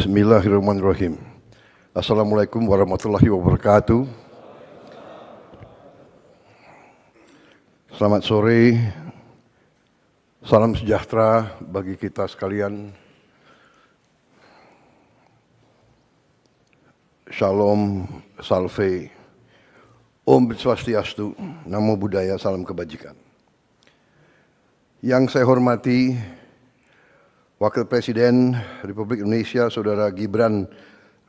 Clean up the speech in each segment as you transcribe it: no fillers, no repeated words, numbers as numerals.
Bismillahirrahmanirrahim. Assalamualaikum warahmatullahi wabarakatuh. Selamat sore, salam sejahtera bagi kita sekalian. Shalom, salve, Om Swastiastu, Namo Buddhaya, salam kebajikan. Yang saya hormati Wakil Presiden Republik Indonesia, Saudara Gibran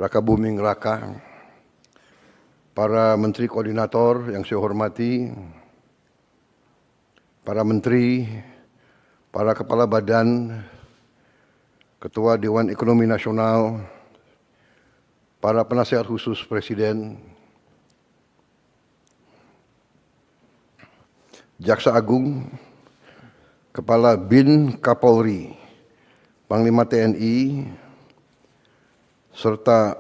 Rakabuming Raka, para Menteri Koordinator yang saya hormati, para Menteri, para Kepala Badan, Ketua Dewan Ekonomi Nasional, para Penasihat Khusus Presiden, Jaksa Agung, Kepala BIN Kapolri, Panglima TNI, serta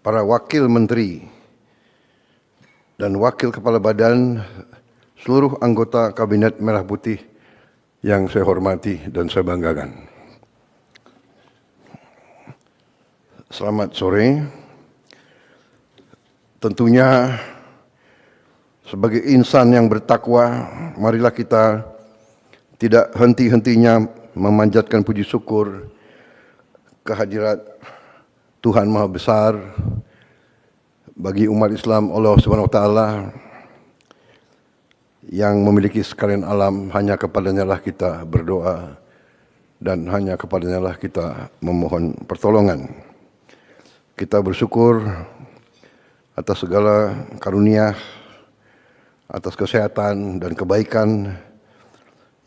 para Wakil Menteri dan Wakil Kepala Badan, seluruh anggota Kabinet Merah Putih yang saya hormati dan saya banggakan. Selamat sore. Tentunya sebagai insan yang bertakwa, marilah kita tidak henti-hentinya memanjatkan puji syukur kehadirat Tuhan Maha Besar bagi umat Islam, Allah Subhanahu wa taala yang memiliki sekalian alam. Hanya kepadanya lah kita berdoa dan hanya kepadanya lah kita memohon pertolongan. Kita bersyukur atas segala karunia, atas kesehatan dan kebaikan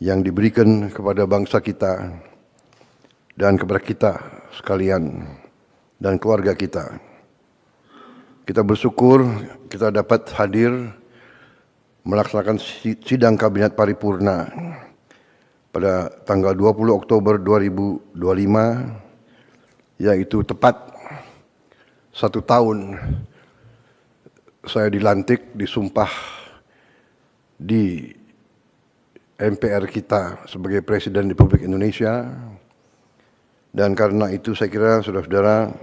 yang diberikan kepada bangsa kita dan kepada kita sekalian dan keluarga kita. Kita bersyukur kita dapat hadir melaksanakan sidang Kabinet Paripurna pada tanggal 20 Oktober 2025, yaitu tepat 1 tahun saya dilantik, disumpah di MPR kita sebagai Presiden Republik Indonesia. Dan karena itu saya kira saudara-saudara,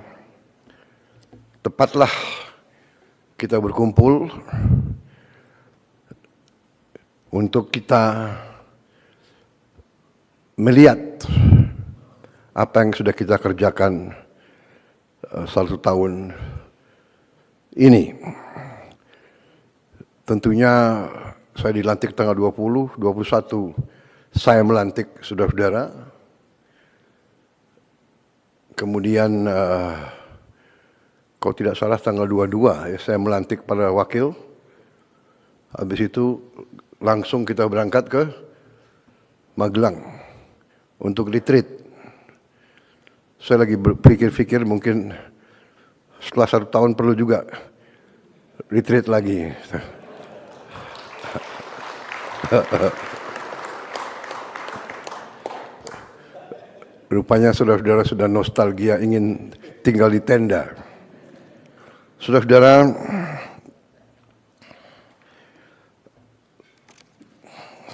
tepatlah kita berkumpul untuk kita melihat apa yang sudah kita kerjakan 1 tahun ini. Tentunya saya dilantik tanggal 20, 21 saya melantik saudara-saudara. Kemudian kalau tidak salah tanggal 22 ya, saya melantik para wakil. Habis itu langsung kita berangkat ke Magelang untuk retreat. Saya lagi berpikir-pikir mungkin setelah 1 tahun perlu juga retreat lagi. Rupanya saudara-saudara sudah nostalgia ingin tinggal di tenda. Saudara-saudara,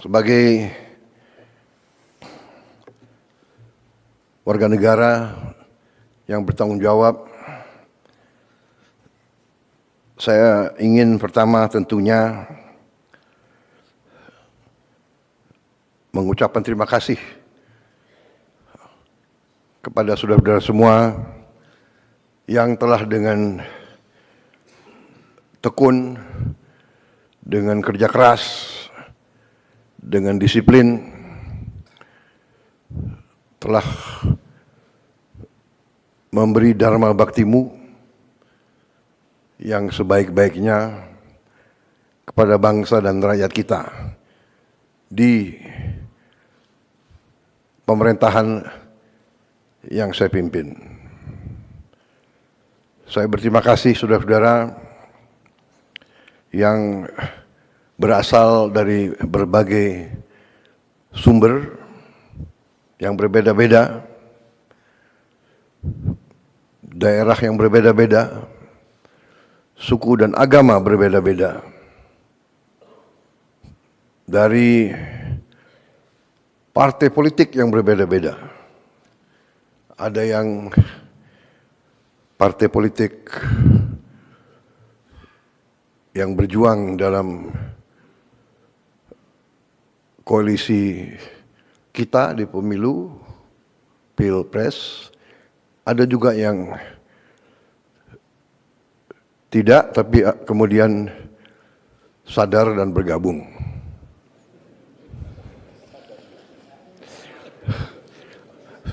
sebagai warga negara yang bertanggung jawab, saya ingin pertama tentunya mengucapkan terima kasih kepada saudara-saudara semua yang telah dengan tekun, dengan kerja keras, dengan disiplin, telah memberi dharma baktimu yang sebaik-baiknya kepada bangsa dan rakyat kita di pemerintahan yang saya pimpin. Saya berterima kasih saudara-saudara yang berasal dari berbagai sumber yang berbeda-beda, daerah yang berbeda-beda, suku dan agama berbeda-beda, dari partai politik yang berbeda-beda. Ada yang partai politik yang berjuang dalam koalisi kita di pemilu, Pilpres, ada juga yang tidak, tapi kemudian sadar dan bergabung.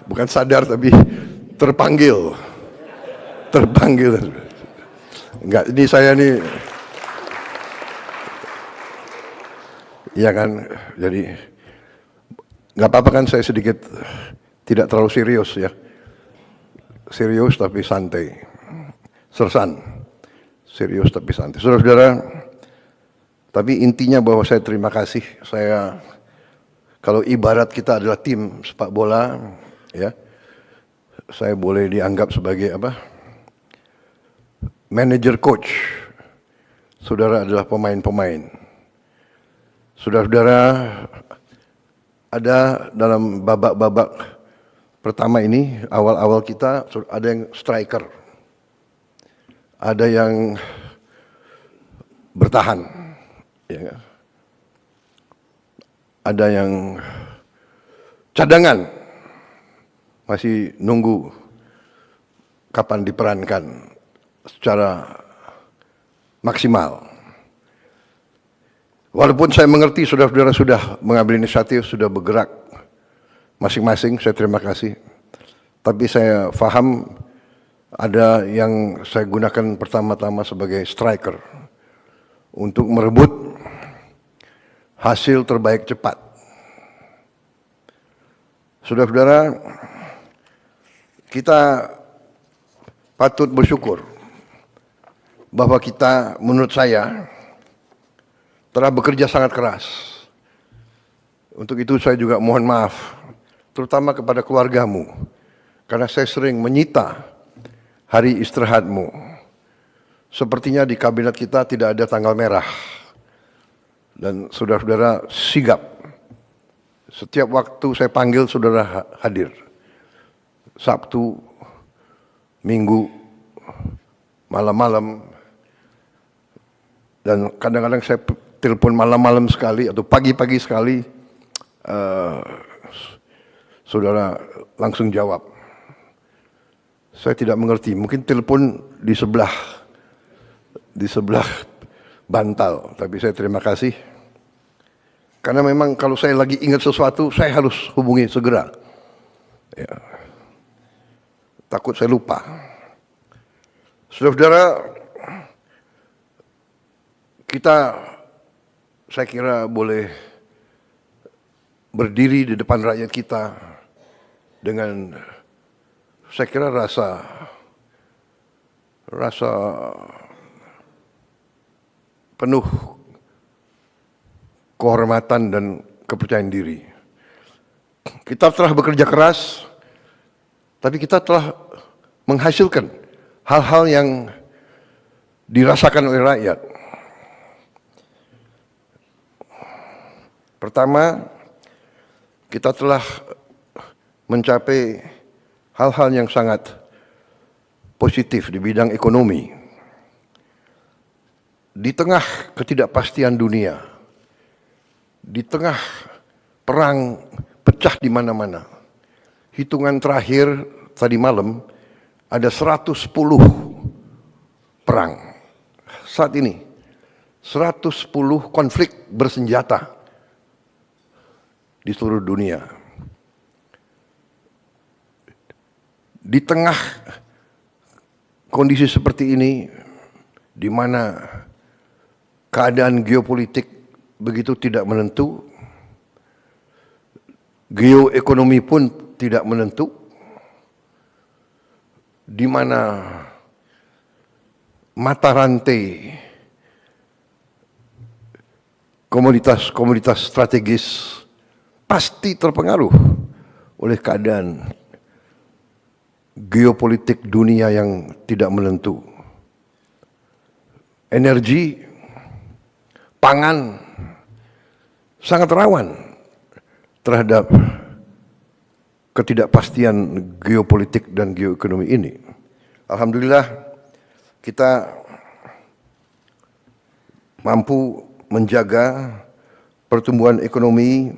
Bukan sadar, tapi terpanggil. Enggak, ini saya nih, ya kan, jadi nggak apa-apa kan saya sedikit tidak terlalu serius ya. Serius tapi santai. Sersan. Serius tapi santai. Saudara-saudara, tapi intinya bahwa saya terima kasih. Saya, kalau ibarat kita adalah tim sepak bola, ya, saya boleh dianggap sebagai apa? Manager coach. Saudara adalah pemain-pemain. Saudara-saudara, ada dalam babak-babak pertama ini, awal-awal kita ada yang striker, ada yang bertahan, ya, ada yang cadangan, masih nunggu kapan diperankan secara maksimal. Walaupun saya mengerti saudara-saudara sudah mengambil inisiatif, sudah bergerak masing-masing, saya terima kasih. Tapi saya paham ada yang saya gunakan pertama-tama sebagai striker untuk merebut hasil terbaik cepat. Saudara-saudara, kita patut bersyukur bahwa kita, menurut saya, telah bekerja sangat keras. Untuk itu saya juga mohon maaf, terutama kepada keluargamu, karena saya sering menyita hari istirahatmu. Sepertinya di kabinet kita tidak ada tanggal merah. Dan saudara-saudara sigap. Setiap waktu saya panggil, saudara hadir. Sabtu, Minggu, malam-malam. Dan kadang-kadang saya telepon malam-malam sekali atau pagi-pagi sekali, saudara langsung jawab. Saya tidak mengerti, mungkin telepon di sebelah bantal, tapi saya terima kasih. Karena memang kalau saya lagi ingat sesuatu, saya harus hubungi segera. Ya. Takut saya lupa. Saudara-saudara, kita, saya kira, boleh berdiri di depan rakyat kita dengan, saya kira, rasa penuh kehormatan dan kepercayaan diri. Kita telah bekerja keras, tapi kita telah menghasilkan hal-hal yang dirasakan oleh rakyat. Pertama, kita telah mencapai hal-hal yang sangat positif di bidang ekonomi. Di tengah ketidakpastian dunia, di tengah perang pecah di mana-mana, hitungan terakhir tadi malam ada 110 perang. Saat ini 110 konflik bersenjata di seluruh dunia. Di tengah kondisi seperti ini, di mana keadaan geopolitik begitu tidak menentu, geoekonomi pun tidak menentu, di mana mata rantai komoditas strategis pasti terpengaruh oleh keadaan geopolitik dunia yang tidak menentu. Energi, pangan sangat rawan terhadap ketidakpastian geopolitik dan geoekonomi ini. Alhamdulillah kita mampu menjaga pertumbuhan ekonomi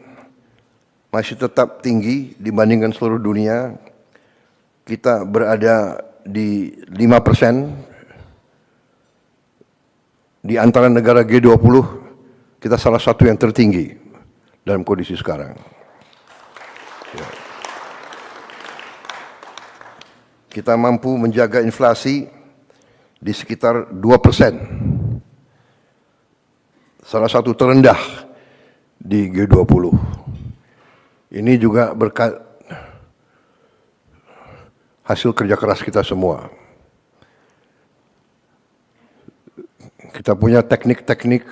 masih tetap tinggi dibandingkan seluruh dunia. Kita berada di 5%. Di antara negara G20, kita salah satu yang tertinggi dalam kondisi sekarang. Ya. Kita mampu menjaga inflasi di sekitar 2%. Salah satu terendah di G20. Ini juga berkat hasil kerja keras kita semua. Kita punya teknik-teknik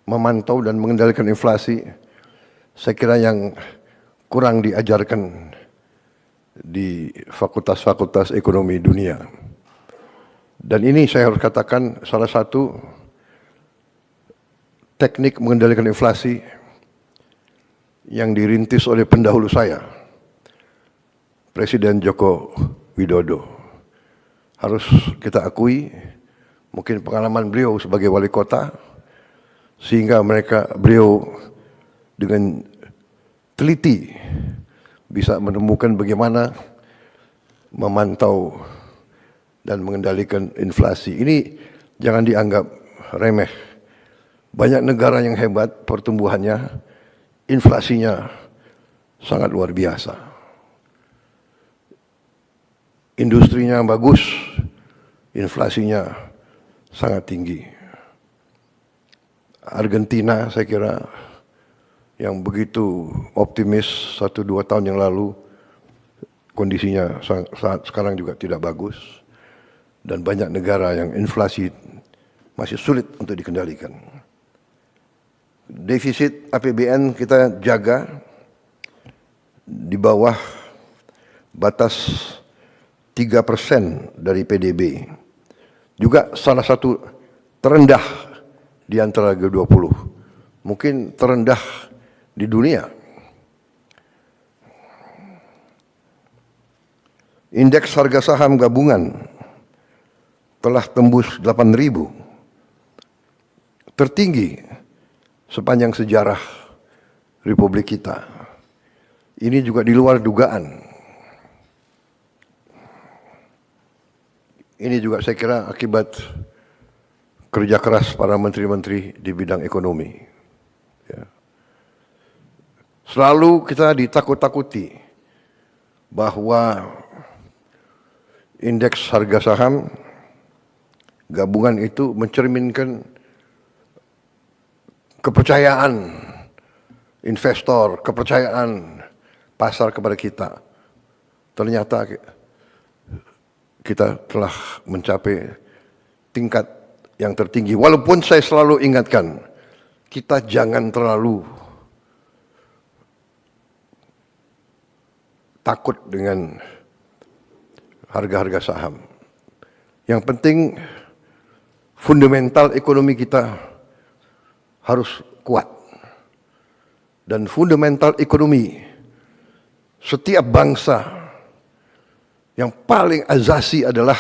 memantau dan mengendalikan inflasi, saya kira yang kurang diajarkan di fakultas-fakultas ekonomi dunia. Dan ini saya harus katakan salah satu teknik mengendalikan inflasi yang dirintis oleh pendahulu saya, Presiden Joko Widodo. Harus kita akui, mungkin pengalaman beliau sebagai wali kota, sehingga beliau dengan teliti bisa menemukan bagaimana memantau dan mengendalikan inflasi. Ini jangan dianggap remeh. Banyak negara yang hebat pertumbuhannya, inflasinya sangat luar biasa. Industrinya bagus, inflasinya sangat tinggi. Argentina saya kira yang begitu optimis 1-2 tahun yang lalu, kondisinya sekarang juga tidak bagus. Dan banyak negara yang inflasi masih sulit untuk dikendalikan. Defisit APBN kita jaga di bawah batas 3% dari PDB. Juga salah satu terendah di antara G20. Mungkin terendah di dunia. Indeks harga saham gabungan telah tembus 8.000. Tertinggi sepanjang sejarah Republik kita. Ini juga di luar dugaan. Ini juga saya kira akibat kerja keras para menteri-menteri di bidang ekonomi. Ya. Selalu kita ditakut-takuti bahwa indeks harga saham gabungan itu mencerminkan kepercayaan investor, kepercayaan pasar kepada kita. Ternyata kita telah mencapai tingkat yang tertinggi. Walaupun saya selalu ingatkan, kita jangan terlalu takut dengan harga-harga saham. Yang penting fundamental ekonomi kita harus kuat. Dan fundamental ekonomi setiap bangsa yang paling asasi adalah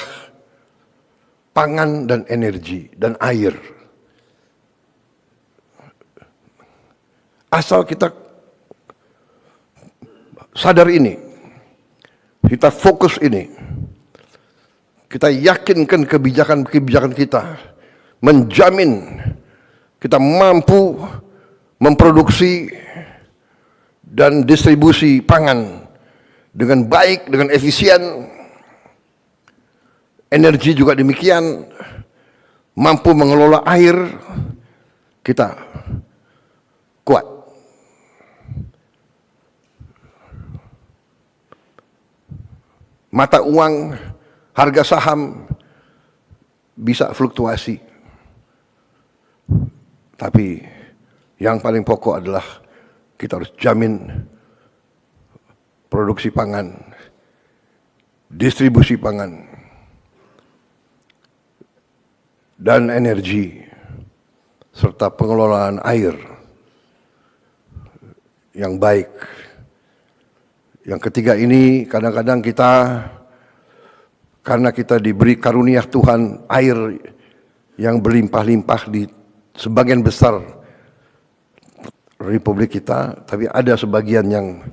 pangan dan energi dan air. Asal kita sadar ini, kita fokus ini, kita yakinkan kebijakan-kebijakan kita, menjamin kita mampu memproduksi dan distribusi pangan dengan baik, dengan efisien, energi juga demikian, mampu mengelola air, kita kuat. Mata uang, harga saham bisa fluktuasi. Tapi yang paling pokok adalah kita harus jamin produksi pangan, distribusi pangan, dan energi, serta pengelolaan air yang baik. Yang ketiga ini kadang-kadang kita karena kita diberi karunia Tuhan air yang berlimpah-limpah di sebagian besar Republik kita, tapi ada sebagian yang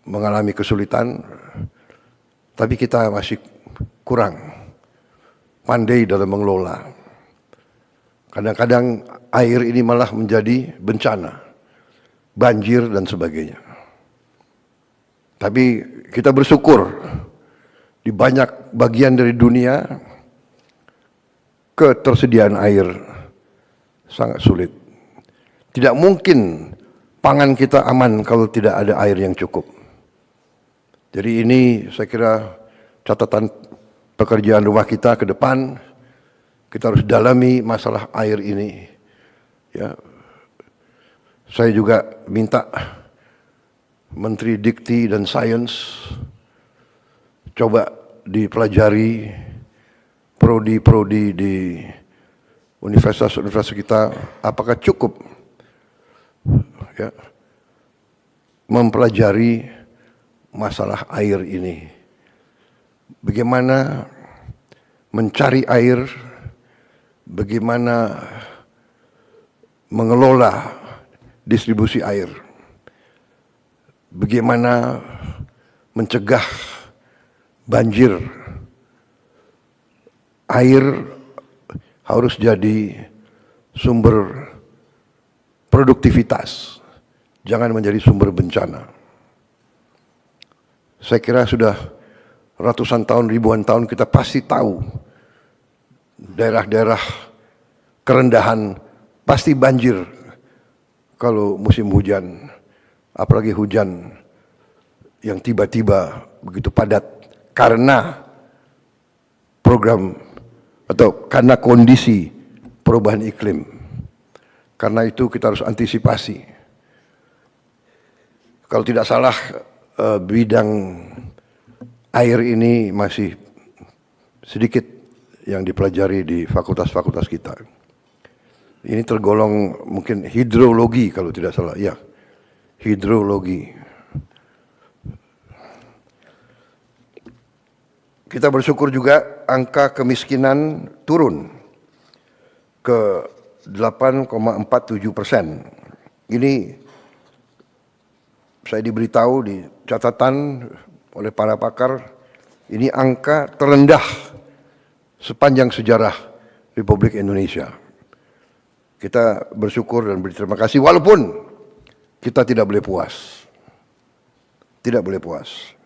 mengalami kesulitan, tapi kita masih kurang pandai dalam mengelola. Kadang-kadang air ini malah menjadi bencana, banjir dan sebagainya. Tapi kita bersyukur di banyak bagian dari dunia ketersediaan air sangat sulit. Tidak mungkin pangan kita aman kalau tidak ada air yang cukup. Jadi ini saya kira catatan pekerjaan rumah kita ke depan. Kita harus dalami masalah air ini. Ya, saya juga minta Menteri Dikti dan Sains coba dipelajari prodi-prodi di universitas-universitas kita, apakah cukup ya, mempelajari masalah air ini. Bagaimana mencari air, bagaimana mengelola distribusi air, bagaimana mencegah banjir. Air harus jadi sumber produktivitas, jangan menjadi sumber bencana. Saya kira sudah ratusan tahun, ribuan tahun kita pasti tahu daerah-daerah kerendahan pasti banjir kalau musim hujan, apalagi hujan yang tiba-tiba begitu padat karena program atau karena kondisi perubahan iklim. Karena itu kita harus antisipasi. Kalau tidak salah bidang air ini masih sedikit yang dipelajari di fakultas-fakultas kita. Ini tergolong mungkin hidrologi kalau tidak salah, ya, hidrologi. Kita bersyukur juga angka kemiskinan turun ke 8,47%. Ini saya diberitahu di catatan oleh para pakar, ini angka terendah sepanjang sejarah Republik Indonesia. Kita bersyukur dan berterima kasih walaupun kita tidak boleh puas. Tidak boleh puas.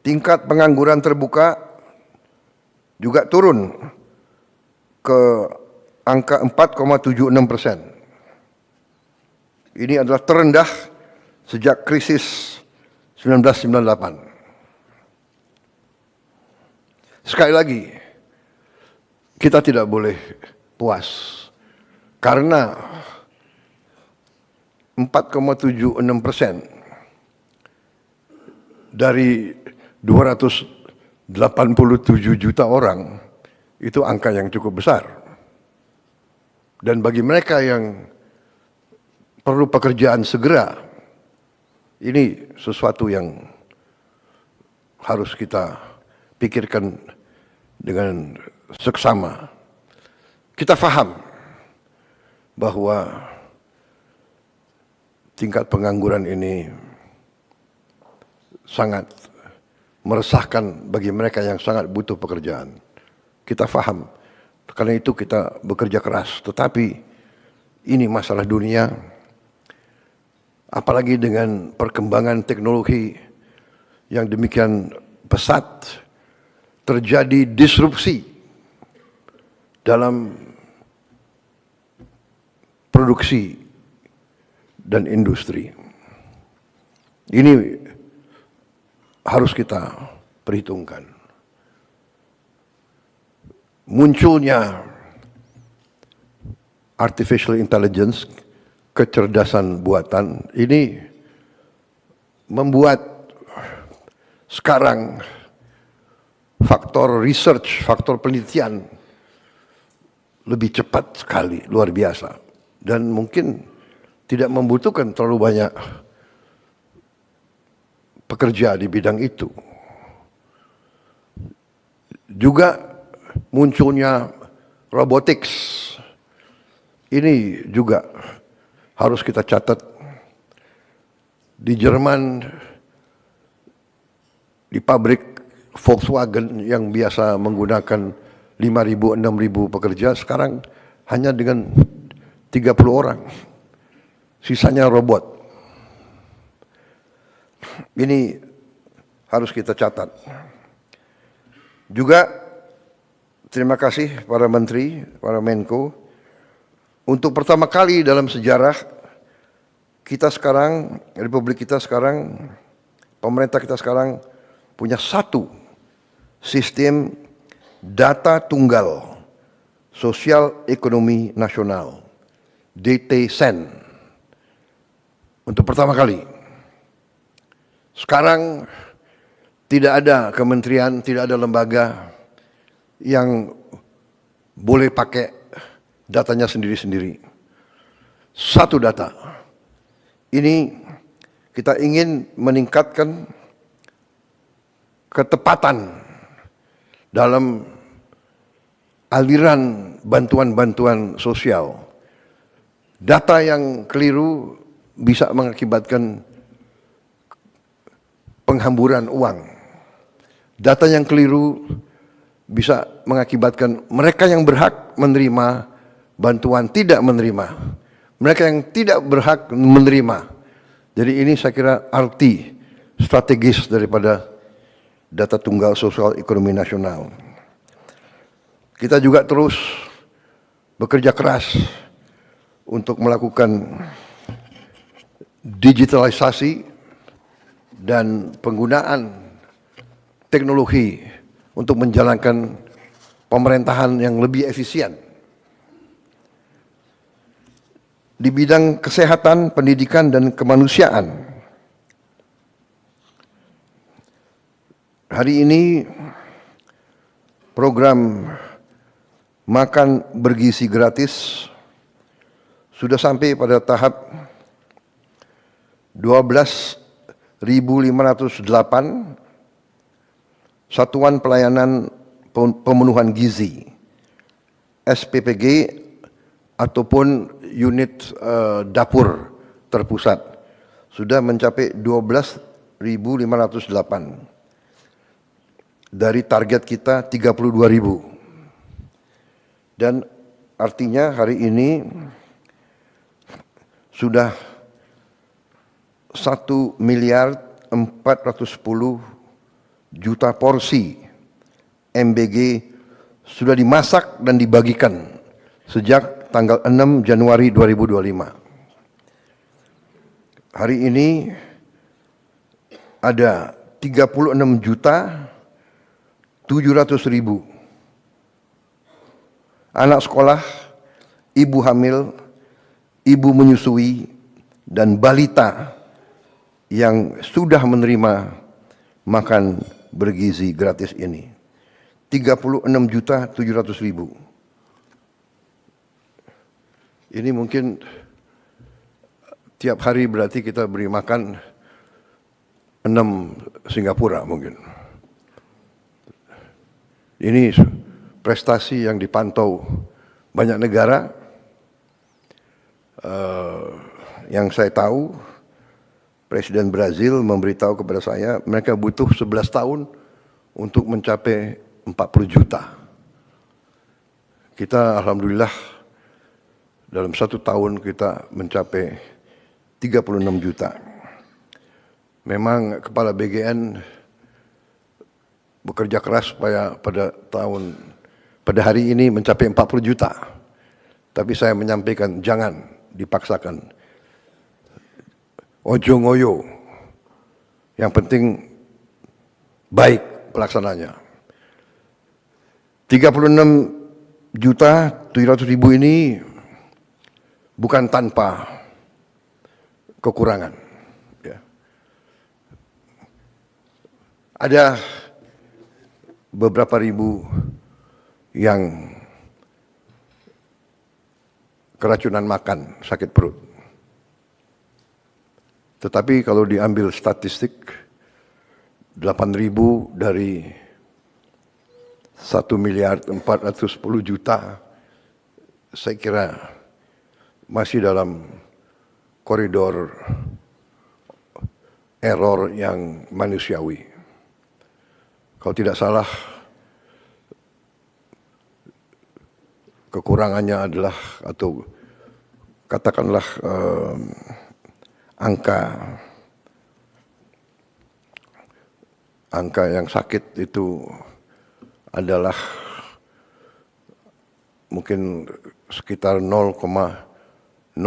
Tingkat pengangguran terbuka juga turun ke angka 4,76%. Ini adalah terendah sejak krisis 1998. Sekali lagi, kita tidak boleh puas karena 4,76% dari 287 juta orang itu angka yang cukup besar. Dan bagi mereka yang perlu pekerjaan segera, ini sesuatu yang harus kita pikirkan dengan seksama. Kita paham bahwa tingkat pengangguran ini sangat meresahkan bagi mereka yang sangat butuh pekerjaan. Kita paham, karena itu kita bekerja keras. Tetapi ini masalah dunia, apalagi dengan perkembangan teknologi yang demikian pesat, terjadi disrupsi dalam produksi dan industri. Ini harus kita perhitungkan. Munculnya artificial intelligence, kecerdasan buatan, ini membuat sekarang faktor research, faktor penelitian lebih cepat sekali, luar biasa. Dan mungkin tidak membutuhkan terlalu banyak pekerja di bidang itu. Juga munculnya robotics. Ini juga harus kita catat. Di Jerman, di pabrik Volkswagen yang biasa menggunakan 5.000, 6.000 pekerja, sekarang hanya dengan 30 orang. Sisanya robot. Ini harus kita catat. Juga terima kasih para menteri, para Menko. Untuk pertama kali dalam sejarah kita sekarang, Republik kita sekarang, pemerintah kita sekarang punya satu sistem data tunggal sosial ekonomi nasional, DTSEN. Untuk pertama kali. Sekarang tidak ada kementerian, tidak ada lembaga yang boleh pakai datanya sendiri-sendiri. Satu data. Ini kita ingin meningkatkan ketepatan dalam aliran bantuan-bantuan sosial. Data yang keliru bisa mengakibatkan penghamburan uang. Data yang keliru bisa mengakibatkan mereka yang berhak menerima bantuan tidak menerima. Mereka yang tidak berhak menerima. Jadi ini saya kira arti strategis daripada data tunggal sosial ekonomi nasional. Kita juga terus bekerja keras untuk melakukan digitalisasi dan penggunaan teknologi untuk menjalankan pemerintahan yang lebih efisien. Di bidang kesehatan, pendidikan, dan kemanusiaan. Hari ini program makan bergizi gratis sudah sampai pada tahap 12.508 satuan pelayanan pemenuhan gizi, SPPG ataupun unit dapur terpusat sudah mencapai 12.508 dari target kita 32.000. Dan artinya hari ini sudah 1.410.000.000 porsi MBG sudah dimasak dan dibagikan sejak tanggal 6 Januari 2025. Hari ini ada 36.700.000 anak sekolah, ibu hamil, ibu menyusui, dan balita yang sudah menerima makan bergizi gratis ini. 36.700.000. Ini mungkin tiap hari berarti kita beri makan 6 Singapura mungkin. Ini prestasi yang dipantau banyak negara. Yang saya tahu, Presiden Brazil memberitahu kepada saya, mereka butuh 11 tahun untuk mencapai 40 juta. Kita alhamdulillah dalam 1 tahun kita mencapai 36 juta. Memang Kepala BGN bekerja keras supaya pada hari ini mencapai 40 juta. Tapi saya menyampaikan jangan dipaksakan. Ojo ngoyo. Yang penting baik pelaksananya. 36.700.000 ini bukan tanpa kekurangan. Ya. Ada beberapa ribu yang keracunan makan, sakit perut. Tetapi kalau diambil statistik, 8.000 dari 1.410.000.000, saya kira masih dalam koridor error yang manusiawi. Kalau tidak salah, kekurangannya adalah, atau katakanlah angka yang sakit itu adalah mungkin sekitar 0,0007,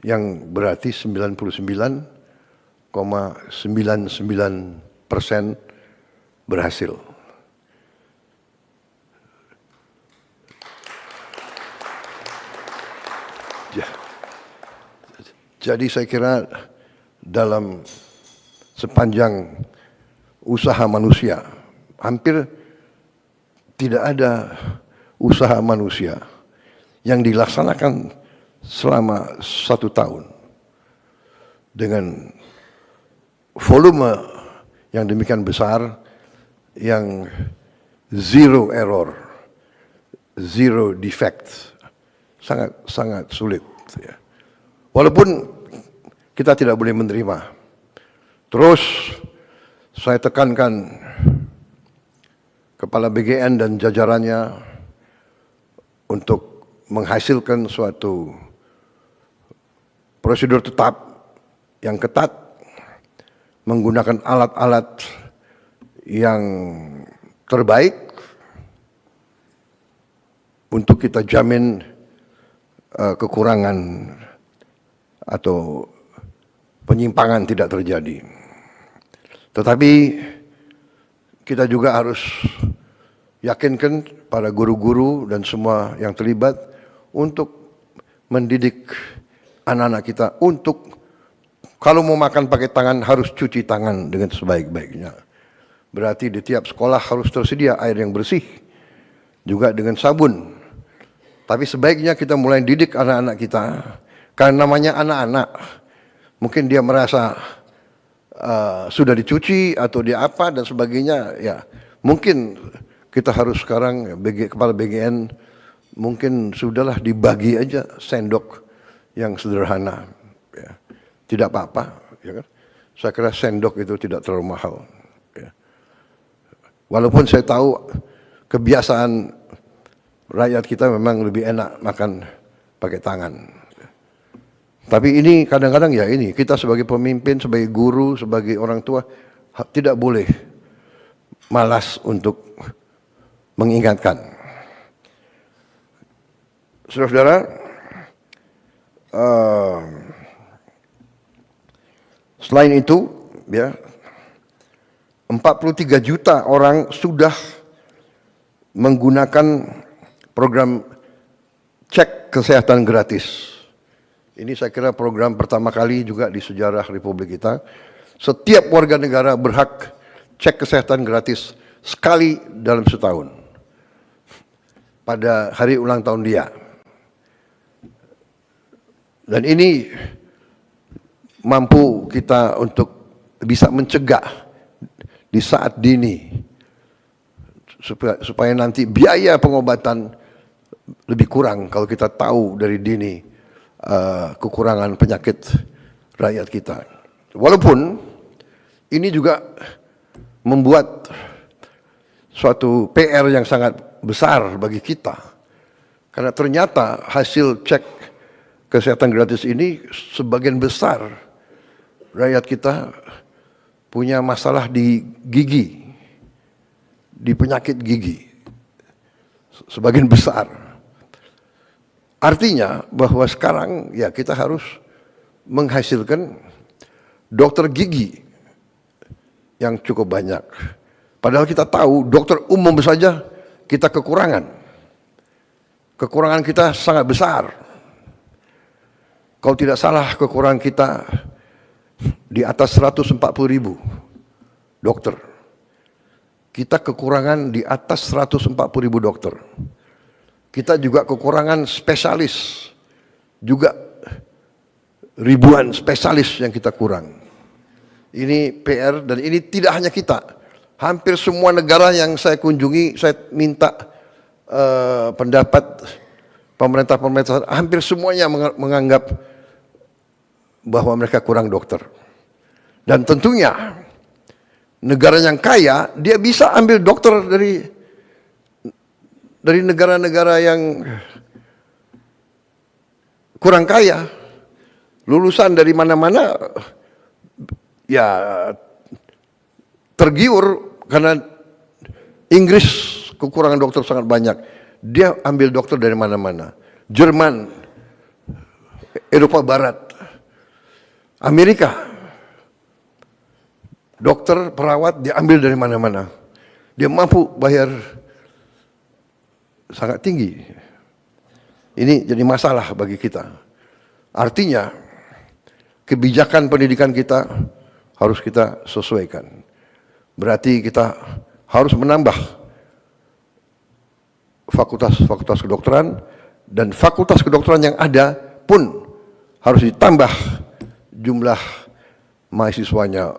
yang berarti 99,99% berhasil. Jadi saya kira dalam sepanjang usaha manusia, hampir tidak ada usaha manusia yang dilaksanakan selama 1 tahun dengan volume yang demikian besar, yang zero error, zero defect, sangat sulit. Ya. Walaupun kita tidak boleh menerima. Terus saya tekankan Kepala BGN dan jajarannya untuk menghasilkan suatu prosedur tetap yang ketat, menggunakan alat-alat yang terbaik untuk kita jamin kekurangan atau penyimpangan tidak terjadi. Tetapi kita juga harus yakinkan para guru-guru dan semua yang terlibat untuk mendidik anak-anak kita untuk kalau mau makan pakai tangan harus cuci tangan dengan sebaik-baiknya. Berarti di tiap sekolah harus tersedia air yang bersih, juga dengan sabun. Tapi sebaiknya kita mulai didik anak-anak kita, karena namanya anak-anak, mungkin dia merasa sudah dicuci atau dia apa dan sebagainya, ya mungkin kita harus sekarang Kepala BGN mungkin sudahlah dibagi aja sendok yang sederhana, ya. Tidak apa-apa, ya kan? Saya kira sendok itu tidak terlalu mahal. Ya. Walaupun saya tahu kebiasaan rakyat kita memang lebih enak makan pakai tangan. Tapi ini kadang-kadang ya ini, kita sebagai pemimpin, sebagai guru, sebagai orang tua, tidak boleh malas untuk mengingatkan. Saudara-saudara, selain itu, ya, 43 juta orang sudah menggunakan program cek kesehatan gratis. Ini saya kira program pertama kali juga di sejarah Republik kita. Setiap warga negara berhak cek kesehatan gratis sekali dalam setahun. Pada hari ulang tahun dia. Dan ini mampu kita untuk bisa mencegah di saat dini. Supaya nanti biaya pengobatan lebih kurang kalau kita tahu dari dini kekurangan penyakit rakyat kita. Walaupun ini juga membuat suatu PR yang sangat besar bagi kita. Karena ternyata hasil cek kesehatan gratis ini sebagian besar rakyat kita punya masalah di gigi, di penyakit gigi. Sebagian besar. Artinya bahwa sekarang ya kita harus menghasilkan dokter gigi yang cukup banyak. Padahal kita tahu dokter umum saja kita kekurangan. Kekurangan kita sangat besar. Kalau tidak salah kekurangan kita di atas 140.000 dokter. Kita kekurangan di atas 140.000 dokter. Kita juga kekurangan spesialis, juga ribuan spesialis yang kita kurang. Ini PR dan ini tidak hanya kita. Hampir semua negara yang saya kunjungi, saya minta pendapat pemerintah-pemerintah, hampir semuanya menganggap bahwa mereka kurang dokter. Dan tentunya negara yang kaya, dia bisa ambil dokter dari negara-negara yang kurang kaya. Lulusan dari mana-mana ya tergiur karena Inggris kekurangan dokter sangat banyak. Dia ambil dokter dari mana-mana. Jerman, Eropa Barat, Amerika. Dokter, perawat dia ambil dari mana-mana. Dia mampu bayar sangat tinggi. Ini jadi masalah bagi kita. Artinya kebijakan pendidikan kita harus kita sesuaikan. Berarti kita harus menambah fakultas-fakultas kedokteran, dan fakultas kedokteran yang ada pun harus ditambah jumlah mahasiswanya.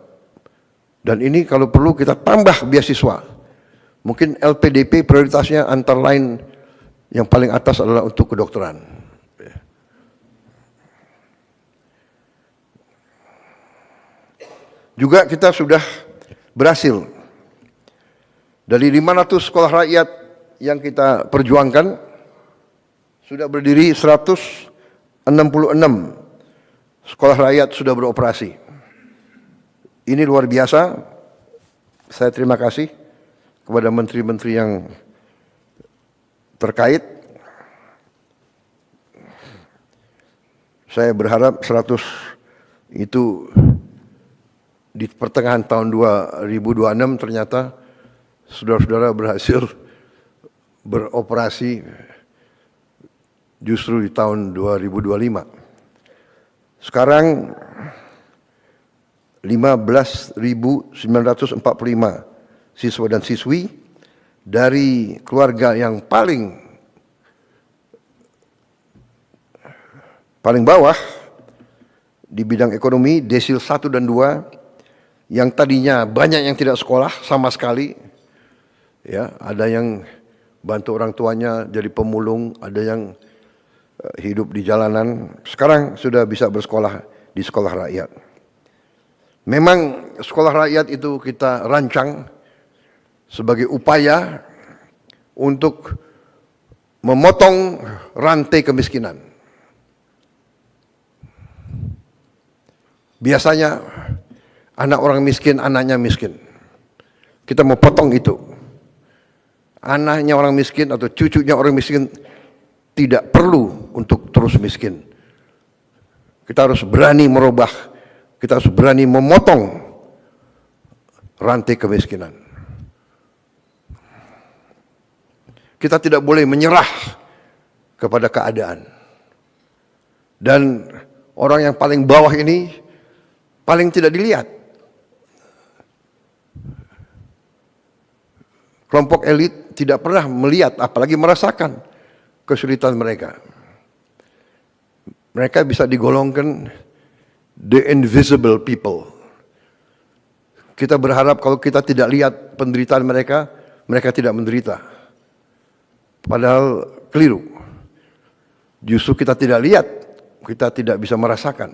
Dan ini kalau perlu kita tambah beasiswa. Mungkin LPDP prioritasnya antara lain yang paling atas adalah untuk kedokteran. Juga kita sudah berhasil dari 500 sekolah rakyat yang kita perjuangkan, sudah berdiri 166 sekolah rakyat sudah beroperasi. Ini luar biasa. Saya terima kasih kepada menteri-menteri yang terkait. Saya berharap 100 itu di pertengahan tahun 2026 ternyata saudara-saudara berhasil beroperasi justru di tahun 2025. Sekarang 15.945 siswa dan siswi dari keluarga yang paling bawah di bidang ekonomi, desil 1 dan 2, yang tadinya banyak yang tidak sekolah sama sekali, ya, ada yang bantu orang tuanya jadi pemulung, ada yang hidup di jalanan, sekarang sudah bisa bersekolah di sekolah rakyat. Memang sekolah rakyat itu kita rancang sebagai upaya untuk memotong rantai kemiskinan. Biasanya anak orang miskin, anaknya miskin. Kita mau potong itu. Anaknya orang miskin atau cucunya orang miskin tidak perlu untuk terus miskin. Kita harus berani merubah. Kita harus berani memotong rantai kemiskinan. Kita tidak boleh menyerah kepada keadaan. Dan orang yang paling bawah ini paling tidak dilihat. Kelompok elit tidak pernah melihat, apalagi merasakan kesulitan mereka. Mereka bisa digolongkan the invisible people. Kita berharap kalau kita tidak lihat penderitaan mereka, mereka tidak menderita. Padahal keliru. Justru kita tidak lihat, kita tidak bisa merasakan.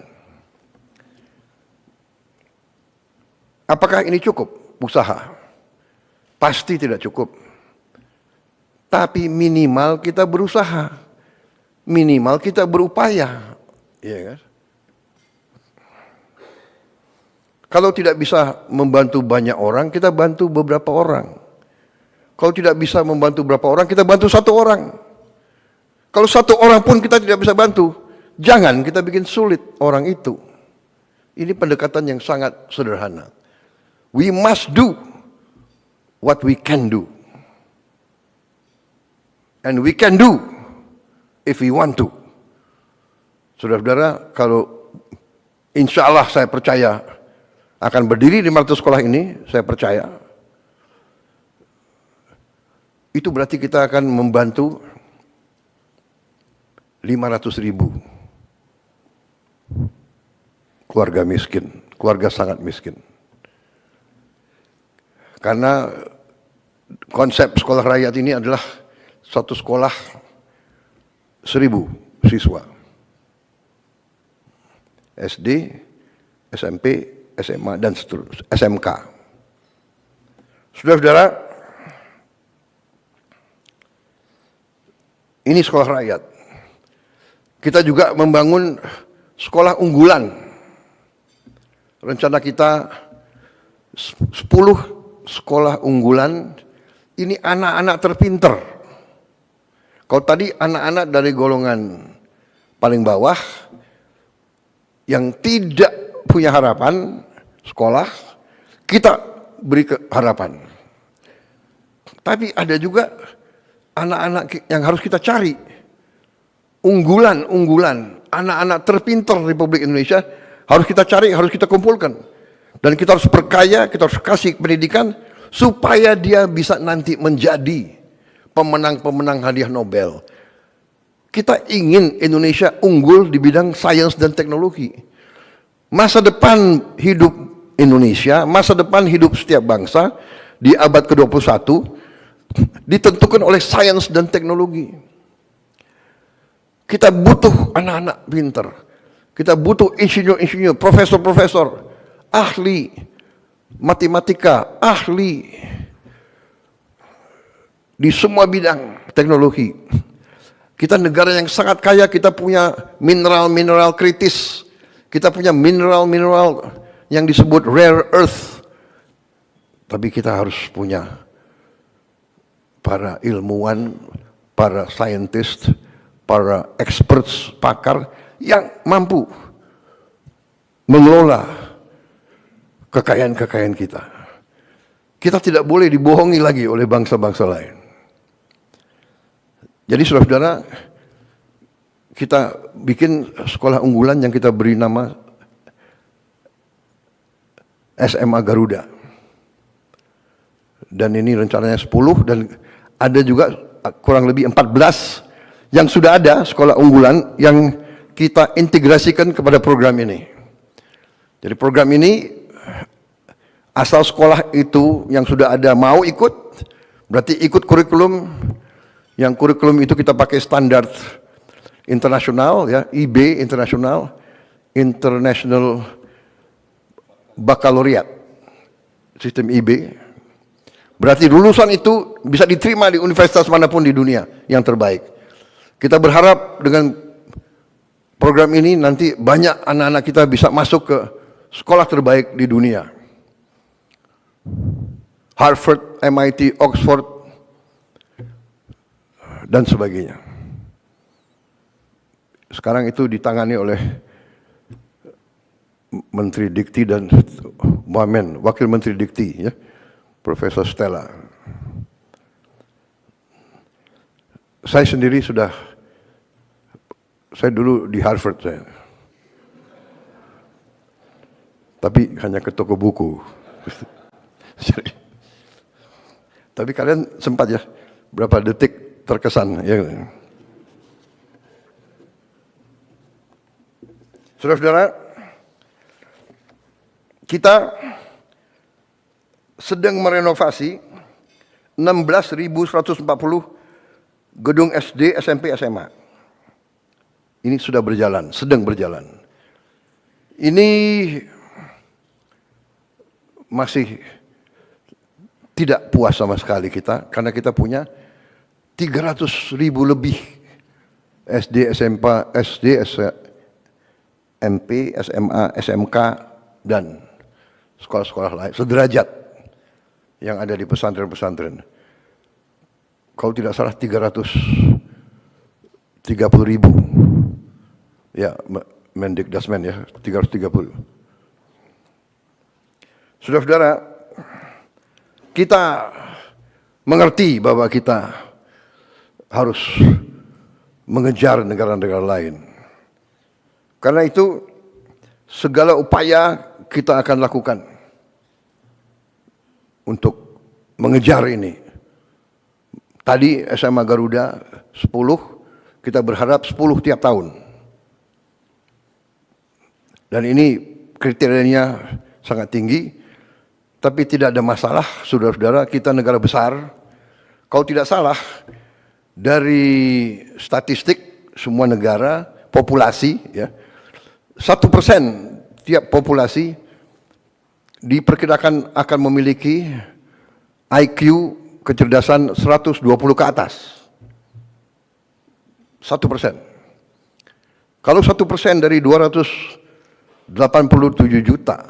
Apakah ini cukup usaha? Pasti tidak cukup. Tapi minimal kita berusaha. Minimal kita berupaya. Iya kan? Kalau tidak bisa membantu banyak orang, kita bantu beberapa orang. Kalau tidak bisa membantu beberapa orang, kita bantu satu orang. Kalau satu orang pun kita tidak bisa bantu, jangan kita bikin sulit orang itu. Ini pendekatan yang sangat sederhana. We must do what we can do. And we can do if we want to. Saudara-saudara, kalau insya Allah saya percaya akan berdiri 500 sekolah ini, saya percaya. Itu berarti kita akan membantu 500.000 keluarga miskin, keluarga sangat miskin. Karena konsep sekolah rakyat ini adalah satu sekolah 1.000 siswa. SD, SMP, SMA, dan seterusnya, SMK. Saudara-saudara, ini sekolah rakyat. Kita juga membangun sekolah unggulan. Rencana kita 10 sekolah unggulan, ini anak-anak terpinter. Kalau tadi anak-anak dari golongan paling bawah, yang tidak punya harapan sekolah, kita beri harapan. Tapi ada juga anak-anak yang harus kita cari. Unggulan, anak-anak terpintar Republik Indonesia harus kita cari, harus kita kumpulkan. Dan kita harus perkaya, kita harus kasih pendidikan supaya dia bisa nanti menjadi pemenang-pemenang hadiah Nobel. Kita ingin Indonesia unggul di bidang sains dan teknologi. Masa depan hidup Indonesia, masa depan hidup setiap bangsa di abad ke-21 ditentukan oleh sains dan teknologi. Kita butuh anak-anak pintar. Kita butuh insinyur-insinyur, profesor-profesor, ahli matematika, ahli di semua bidang teknologi. Kita negara yang sangat kaya, kita punya mineral-mineral kritis. Kita punya mineral-mineral yang disebut rare earth. Tapi kita harus punya para ilmuwan, para scientist, para experts, pakar yang mampu mengelola kekayaan-kekayaan kita. Kita tidak boleh dibohongi lagi oleh bangsa-bangsa lain. Jadi saudara-saudara, kita bikin sekolah unggulan yang kita beri nama SMA Garuda. Dan ini rencananya 10 dan ada juga kurang lebih 14 yang sudah ada sekolah unggulan yang kita integrasikan kepada program ini. Jadi program ini asal sekolah itu yang sudah ada mau ikut, berarti ikut kurikulum. Yang kurikulum itu kita pakai standar internasional, ya, IB internasional, International Baccalaureate, sistem IB. Berarti lulusan itu bisa diterima di universitas manapun di dunia yang terbaik. Kita berharap dengan program ini nanti banyak anak-anak kita bisa masuk ke sekolah terbaik di dunia. Harvard, MIT, Oxford, dan sebagainya. Sekarang itu ditangani oleh Menteri Dikti dan Wamen, Wakil Menteri Dikti, ya, Profesor Stella. Saya sendiri saya dulu di Harvard saya. Tapi hanya ke toko buku. Tapi kalian sempat ya, berapa detik terkesan, ya. Saudara-saudara, kita sedang merenovasi 16.140 gedung SD, SMP, SMA. Ini sudah berjalan, sedang berjalan. Ini masih tidak puas sama sekali kita, karena kita punya 300.000 lebih SD, SMP, SMA, SMK, dan sekolah-sekolah lain, sederajat yang ada di pesantren-pesantren. Kalau tidak salah 330.000. Ya, Mendikdasmen ya, 330. Saudara-saudara, kita mengerti bahwa kita harus mengejar negara-negara lain. Karena itu segala upaya kita akan lakukan untuk mengejar ini. Tadi SMA Garuda 10, kita berharap 10 tiap tahun. Dan ini kriterianya sangat tinggi, tapi tidak ada masalah, saudara-saudara, kita negara besar. Kalau tidak salah, dari statistik semua negara, populasi, ya, 1% tiap populasi diperkirakan akan memiliki IQ kecerdasan 120 ke atas. 1%. Kalau 1% dari 287 juta,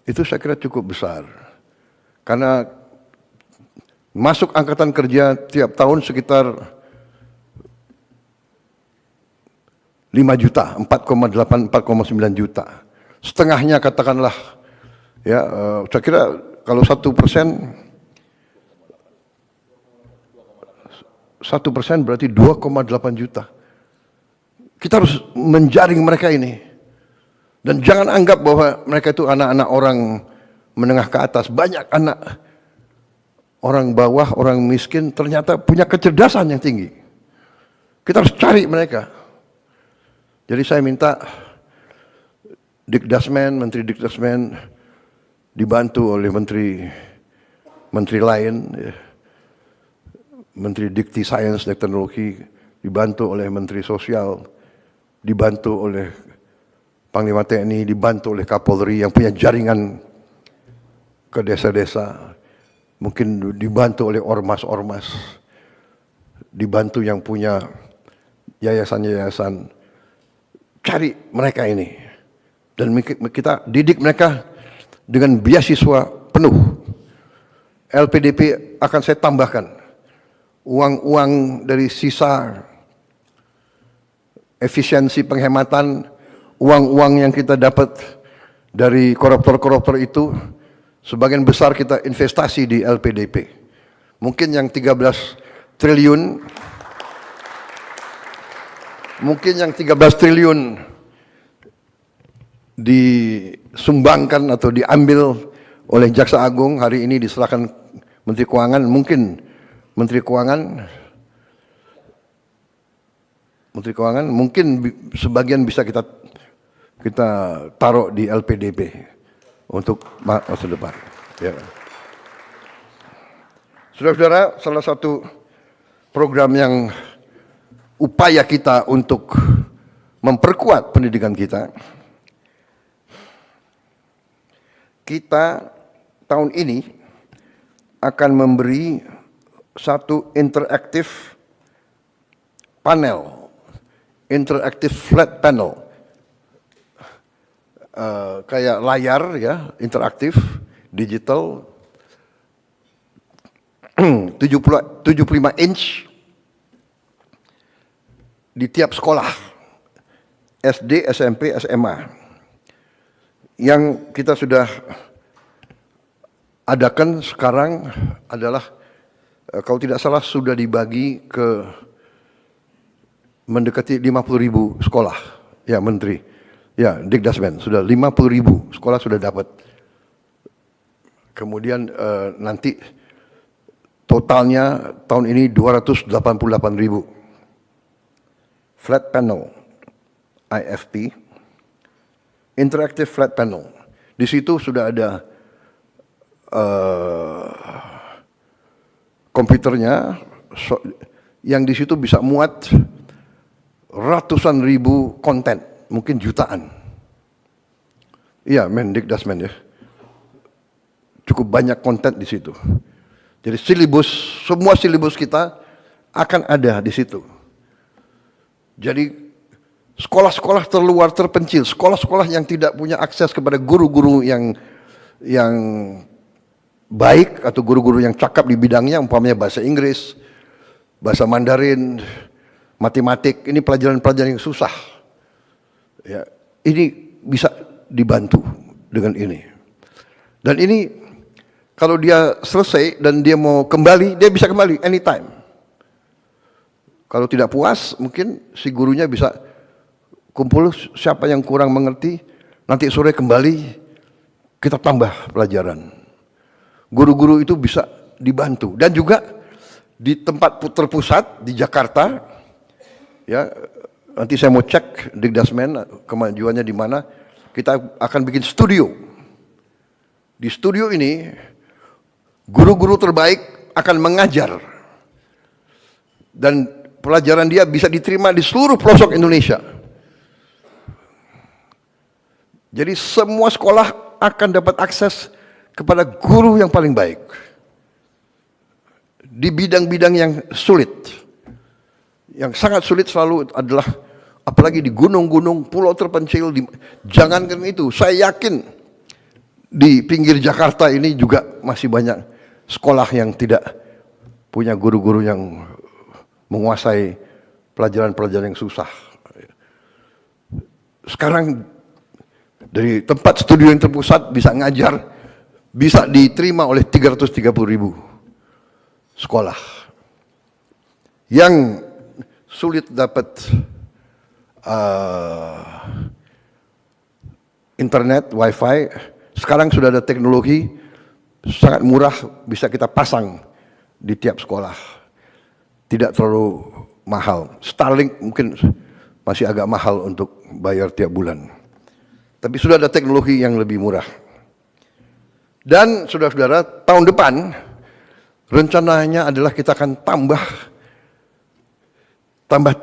itu saya kira cukup besar. Karena masuk angkatan kerja tiap tahun sekitar 5 juta, 4,8, 4,9 juta. Setengahnya katakanlah, ya, saya kira kalau 1%, 1% berarti 2,8 juta. Kita harus menjaring mereka ini. Dan jangan anggap bahwa mereka itu anak-anak orang menengah ke atas. Banyak anak orang bawah, orang miskin ternyata punya kecerdasan yang tinggi. Kita harus cari mereka. Jadi saya minta Dikdasmen, Menteri Dikdasmen dibantu oleh menteri lain, ya. Menteri Dikti Sains dan Teknologi dibantu oleh Menteri Sosial, dibantu oleh Panglima TNI, dibantu oleh Kapolri yang punya jaringan ke desa-desa, mungkin dibantu oleh ormas-ormas, dibantu yang punya yayasan-yayasan. Cari mereka ini dan kita didik mereka dengan beasiswa penuh. LPDP akan saya tambahkan uang-uang dari sisa efisiensi penghematan, uang-uang yang kita dapat dari koruptor-koruptor itu, sebagian besar kita investasi di LPDP. Mungkin yang 13 triliun, disumbangkan atau diambil oleh Jaksa Agung, hari ini diserahkan Menteri Keuangan, mungkin sebagian bisa kita taruh di LPDP untuk masa depan. Ya. Saudara-saudara, salah satu program yang upaya kita untuk memperkuat pendidikan kita tahun ini akan memberi satu interaktif panel, interaktif flat panel, kayak layar, ya, interaktif, digital, 75 inch di tiap sekolah, SD, SMP, SMA, yang kita sudah adakan sekarang adalah, kalau tidak salah sudah dibagi ke mendekati 50.000 sekolah, ya Menteri, ya Dikdasmen, sudah 50.000 sekolah sudah dapat. Kemudian nanti totalnya tahun ini 288.000. Flat panel, IFP, interactive flat panel. Di situ sudah ada komputernya, yang di situ bisa muat ratusan ribu konten, mungkin jutaan. Iya, Dikdasmen, ya. Cukup banyak konten di situ. Jadi semua silibus kita akan ada di situ. Jadi sekolah-sekolah terluar, terpencil, sekolah-sekolah yang tidak punya akses kepada guru-guru yang baik atau guru-guru yang cakap di bidangnya, umpamanya bahasa Inggris, bahasa Mandarin, matematik, ini pelajaran-pelajaran yang susah. Ya, ini bisa dibantu dengan ini. Dan ini kalau dia selesai dan dia mau kembali, dia bisa kembali anytime. Kalau tidak puas, mungkin si gurunya bisa kumpul siapa yang kurang mengerti, nanti sore kembali kita tambah pelajaran. Guru-guru itu bisa dibantu. Dan juga di tempat terpusat di Jakarta, ya, nanti saya mau cek Dikdasmen kemajuannya di mana. kita akan bikin studio. Di studio ini, guru-guru terbaik akan mengajar. Dan pelajaran dia bisa diterima di seluruh pelosok Indonesia. Jadi semua sekolah akan dapat akses kepada guru yang paling baik. Di bidang-bidang yang sulit. Yang sangat sulit selalu adalah, apalagi di gunung-gunung, pulau terpencil, jangankan itu, saya yakin di pinggir Jakarta ini juga masih banyak sekolah yang tidak punya guru-guru yang menguasai pelajaran-pelajaran yang susah. Sekarang dari tempat studio yang terpusat bisa ngajar, bisa diterima oleh 330.000 sekolah. Yang sulit dapat internet, wifi, sekarang sudah ada teknologi sangat murah, bisa kita pasang di tiap sekolah. Tidak terlalu mahal. Starlink mungkin masih agak mahal untuk bayar tiap bulan. Tapi sudah ada teknologi yang lebih murah. Dan saudara-saudara, tahun depan rencananya adalah kita akan tambah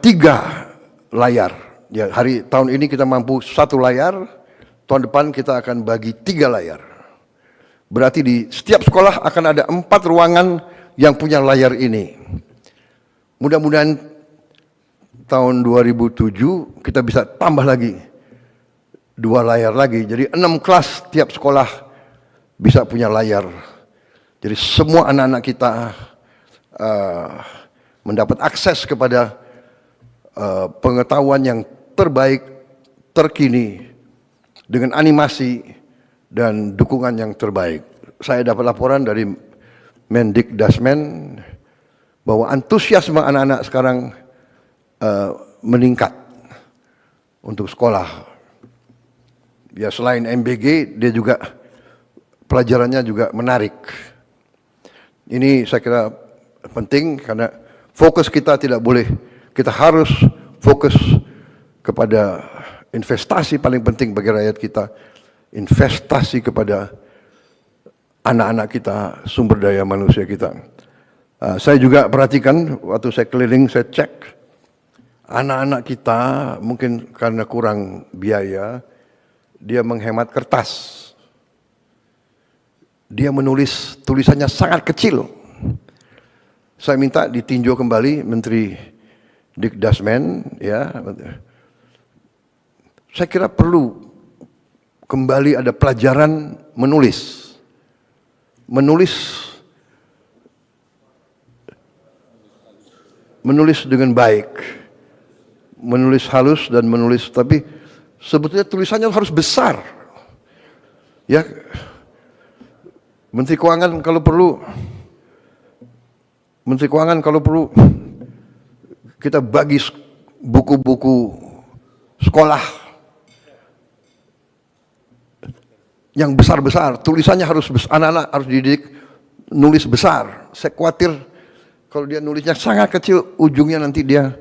3 layar. Ya, tahun ini kita mampu 1 layar, tahun depan kita akan bagi 3 layar. Berarti di setiap sekolah akan ada 4 ruangan yang punya layar ini. Mudah-mudahan tahun 2007 kita bisa tambah lagi 2 layar lagi. Jadi 6 kelas tiap sekolah bisa punya layar. Jadi semua anak-anak kita mendapat akses kepada pengetahuan yang terbaik, terkini, dengan animasi dan dukungan yang terbaik. Saya dapat laporan dari Mendikdasmen bahwa antusiasme anak-anak sekarang meningkat untuk sekolah. Ya, selain MBG, dia juga pelajarannya juga menarik. Ini saya kira penting karena fokus kita tidak boleh, kita harus fokus kepada investasi paling penting bagi rakyat kita, investasi kepada anak-anak kita, sumber daya manusia kita. Saya juga perhatikan waktu saya keliling, saya cek anak-anak kita mungkin karena kurang biaya, dia menghemat kertas. Dia menulis tulisannya sangat kecil. Saya minta ditinjau kembali Menteri Dikdasmen, ya. Saya kira perlu kembali ada pelajaran menulis. Menulis dengan baik. Menulis halus dan menulis, tapi sebetulnya tulisannya harus besar. Ya. Menteri Keuangan kalau perlu kita bagi buku-buku sekolah yang besar-besar, tulisannya harus besar, anak-anak harus dididik nulis besar. Saya khawatir kalau dia nulisnya sangat kecil, ujungnya nanti dia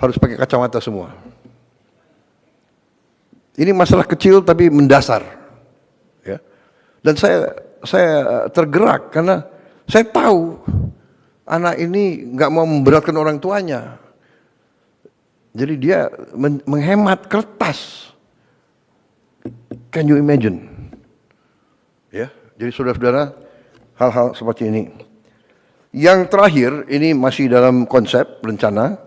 harus pakai kacamata semua. Ini masalah kecil tapi mendasar, ya. Dan saya tergerak karena saya tahu anak ini nggak mau memberatkan orang tuanya. Jadi dia menghemat kertas. Can you imagine? Ya, jadi saudara-saudara, hal-hal seperti ini. Yang terakhir, ini masih dalam konsep rencana.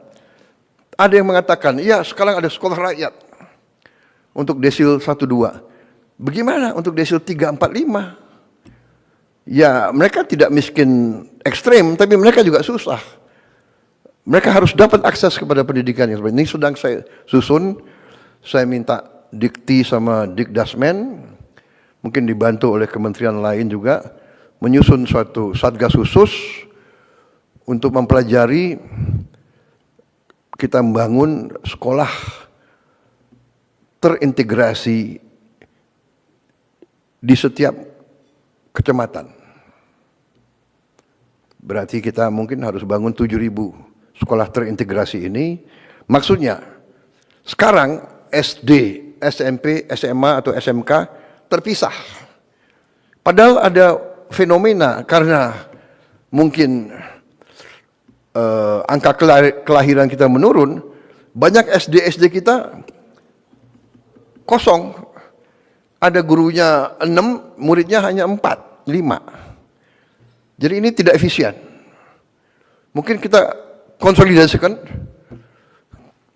Ada yang mengatakan, ya sekarang ada sekolah rakyat untuk desil 1-2. Bagaimana untuk desil 3-4-5? Ya, mereka tidak miskin ekstrem, tapi mereka juga susah. Mereka harus dapat akses kepada pendidikan yang seperti ini. Sedang saya susun, saya minta Dikti sama Dikdasmen, mungkin dibantu oleh kementerian lain juga, menyusun suatu satgas khusus untuk mempelajari kita membangun sekolah terintegrasi di setiap kecamatan. Berarti kita mungkin harus bangun 7.000 sekolah terintegrasi ini. Maksudnya, sekarang SD SMP, SMA atau SMK terpisah. Padahal ada fenomena karena mungkin angka kelahiran kita menurun, banyak SD kita kosong. Ada gurunya 6, muridnya hanya 4, 5. Jadi ini tidak efisien. Mungkin kita konsolidasikan,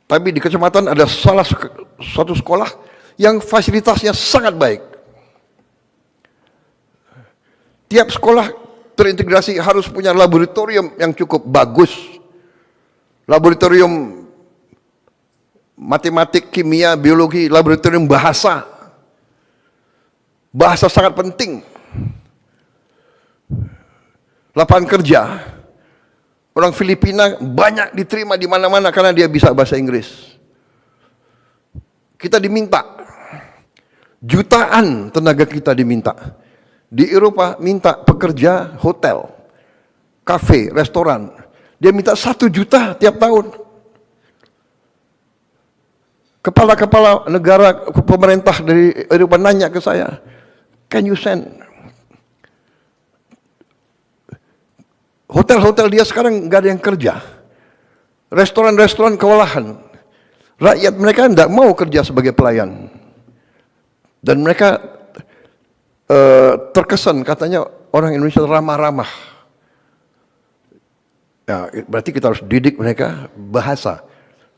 tapi di kecamatan ada suatu sekolah yang fasilitasnya sangat baik. Tiap sekolah terintegrasi harus punya laboratorium yang cukup bagus. Laboratorium matematik, kimia, biologi, laboratorium bahasa. Bahasa sangat penting. Lapangan kerja. Orang Filipina banyak diterima di mana-mana karena dia bisa bahasa Inggris. Kita diminta. Jutaan tenaga kita diminta. Di Eropa minta pekerja hotel, kafe, restoran. Dia minta 1 juta tiap tahun. Kepala-kepala negara, pemerintah dari Eropa nanya ke saya, can you send? Hotel-hotel dia sekarang nggak ada yang kerja. Restoran-restoran kewalahan. Rakyat mereka tidak mau kerja sebagai pelayan. Dan mereka terkesan katanya orang Indonesia ramah-ramah. Ya, berarti kita harus didik mereka bahasa.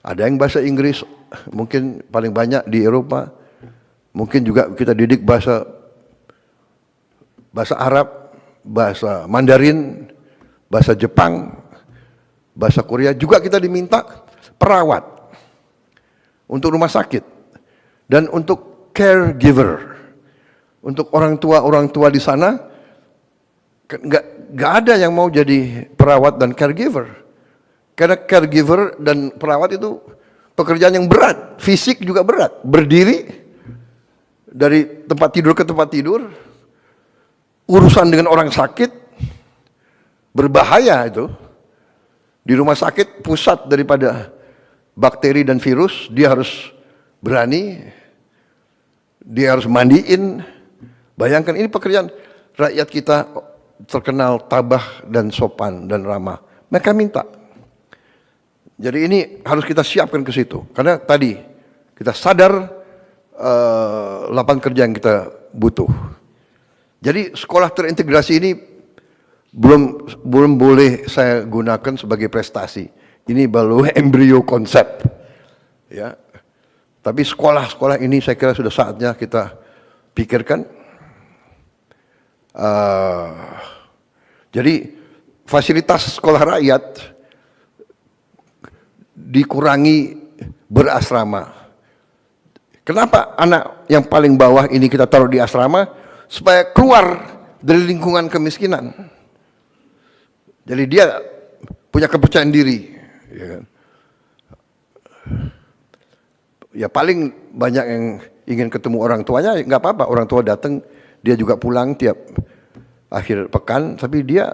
Ada yang bahasa Inggris, mungkin paling banyak di Eropa. Mungkin juga kita didik bahasa Arab, bahasa Mandarin, bahasa Jepang, bahasa Korea. Juga kita diminta perawat untuk rumah sakit dan untuk caregiver. Untuk orang tua di sana, nggak ada yang mau jadi perawat dan caregiver. Karena caregiver dan perawat itu pekerjaan yang berat, fisik juga berat. Berdiri dari tempat tidur ke tempat tidur, urusan dengan orang sakit, berbahaya itu. Di rumah sakit pusat daripada bakteri dan virus, dia harus berani, dia harus mandiin. Bayangkan ini pekerjaan, rakyat kita terkenal tabah dan sopan dan ramah. Mereka minta. Jadi ini harus kita siapkan ke situ. Karena tadi kita sadar lapangan kerja yang kita butuh. Jadi sekolah terintegrasi ini belum boleh saya gunakan sebagai prestasi. Ini baru embrio konsep. Ya. Tapi sekolah-sekolah ini saya kira sudah saatnya kita pikirkan. Jadi fasilitas sekolah rakyat dikurangi berasrama. Kenapa anak yang paling bawah ini kita taruh di asrama? Supaya keluar dari lingkungan kemiskinan. Jadi dia punya kepercayaan diri. Ya kan? Ya paling banyak yang ingin ketemu orang tuanya, nggak apa-apa, orang tua datang. Dia juga pulang tiap akhir pekan, tapi dia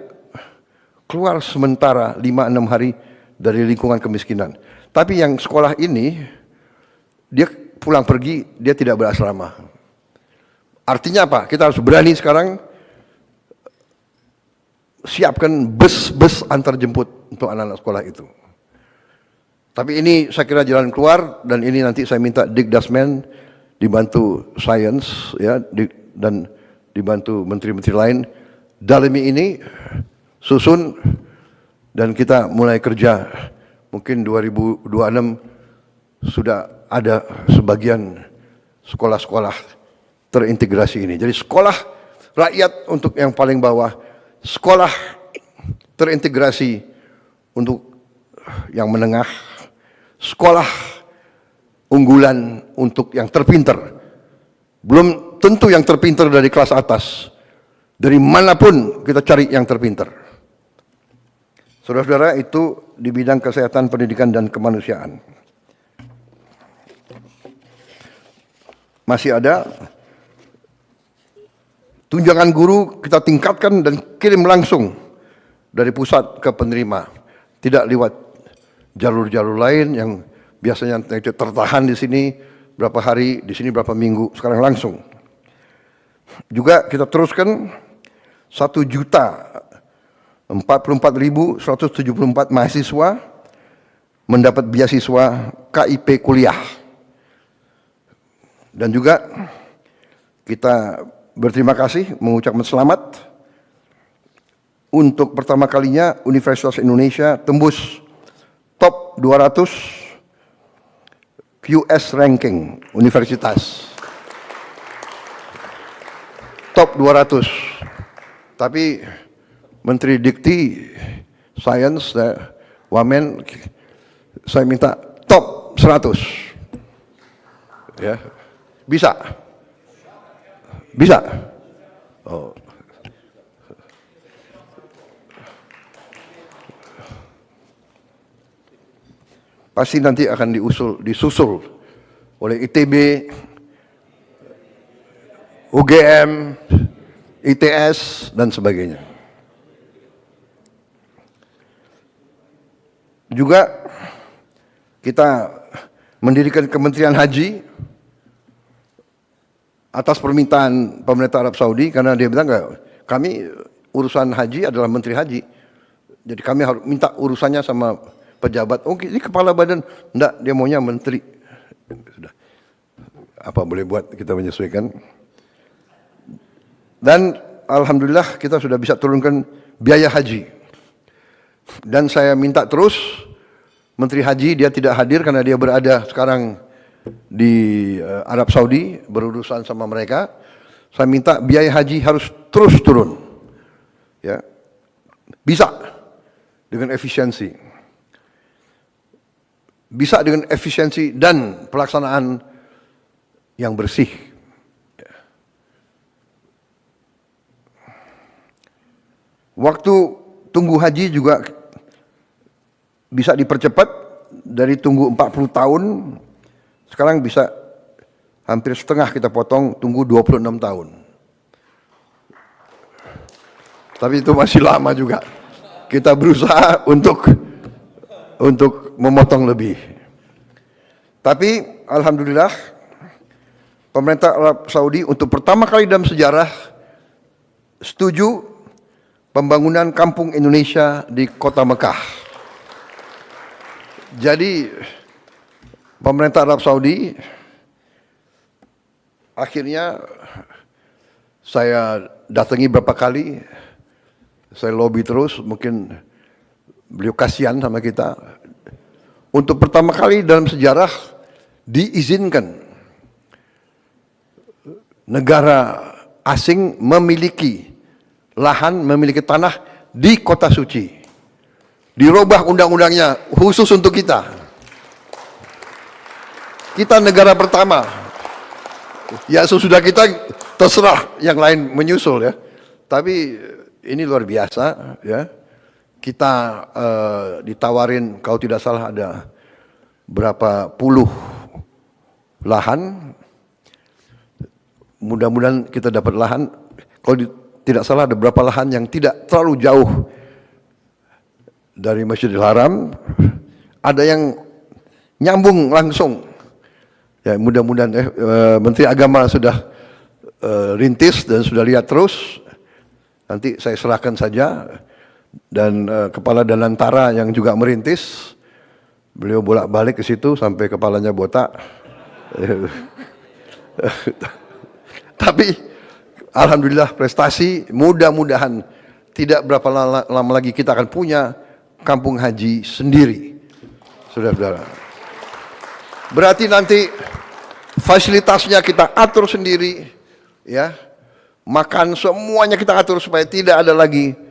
keluar sementara 5-6 hari dari lingkungan kemiskinan. Tapi yang sekolah ini, dia pulang pergi, dia tidak berasrama. Artinya apa? Kita harus berani sekarang siapkan bus-bus antar jemput untuk anak-anak sekolah itu. Tapi ini saya kira jalan keluar, dan ini nanti saya minta Dikdasmen dibantu Sains, ya, dan dibantu menteri-menteri lain, dalami ini, susun, dan kita mulai kerja. Mungkin 2026 sudah ada sebagian sekolah-sekolah terintegrasi ini. Jadi sekolah rakyat untuk yang paling bawah, sekolah terintegrasi untuk yang menengah, sekolah unggulan untuk yang terpinter. Belum tentu yang terpinter dari kelas atas. Dari manapun kita cari yang terpinter. Saudara-saudara, itu di bidang kesehatan, pendidikan, dan kemanusiaan. Masih ada tunjangan guru kita tingkatkan dan kirim langsung dari pusat ke penerima. Tidak lewat jalur-jalur lain yang biasanya tertahan di sini, berapa hari, di sini berapa minggu, sekarang langsung. Juga kita teruskan 1.044.174 mahasiswa mendapat beasiswa KIP kuliah. Dan juga kita berterima kasih, mengucapkan selamat untuk pertama kalinya Universitas Indonesia tembus top 200 QS ranking universitas. Top 200. Tapi Menteri Dikti, Sains, Wamen, saya minta top 100. Ya. Bisa? Bisa? Oh. Pasti nanti akan disusul oleh ITB, UGM, ITS, dan sebagainya. Juga kita mendirikan Kementerian Haji atas permintaan pemerintah Arab Saudi, karena dia bilang kami urusan haji adalah Menteri Haji. Jadi kami harus minta urusannya sama pejabat. Oh, ini kepala badan. Enggak, dia maunya menteri. Sudah. Apa boleh buat, kita menyesuaikan. Dan alhamdulillah kita sudah bisa turunkan biaya haji. Dan saya minta terus, Menteri Haji dia tidak hadir karena dia berada sekarang di Arab Saudi, berurusan sama mereka. Saya minta biaya haji harus terus turun. Ya. Bisa dengan efisiensi. Bisa dengan efisiensi dan pelaksanaan yang bersih. Waktu tunggu haji juga bisa dipercepat dari tunggu 40 tahun, sekarang bisa hampir setengah kita potong, tunggu 26 tahun. Tapi itu masih lama juga. Kita berusaha untuk memotong lebih. Tapi alhamdulillah pemerintah Arab Saudi untuk pertama kali dalam sejarah setuju pembangunan kampung Indonesia di kota Mekah. Jadi pemerintah Arab Saudi akhirnya saya datangi beberapa kali, saya lobby terus, mungkin beliau kasihan sama kita. Untuk pertama kali dalam sejarah diizinkan negara asing memiliki lahan, memiliki tanah di kota suci. Dirubah undang-undangnya khusus untuk kita. Kita negara pertama. Ya sesudah kita terserah yang lain menyusul ya. Tapi ini luar biasa ya. Kita ditawarin kalau tidak salah ada berapa puluh lahan. Mudah-mudahan kita dapat lahan. Kalau tidak salah ada berapa lahan yang tidak terlalu jauh dari Masjidil Haram. Ada yang nyambung langsung. Ya mudah-mudahan Menteri Agama sudah rintis dan sudah lihat terus. Nanti saya serahkan saja. Dan kepala Danantara yang juga merintis, beliau bolak-balik ke situ sampai kepalanya botak. Tapi alhamdulillah prestasi, mudah-mudahan tidak berapa lama lagi kita akan punya kampung haji sendiri. Saudara-saudara. Berarti nanti fasilitasnya kita atur sendiri, ya. Makan semuanya kita atur supaya tidak ada lagi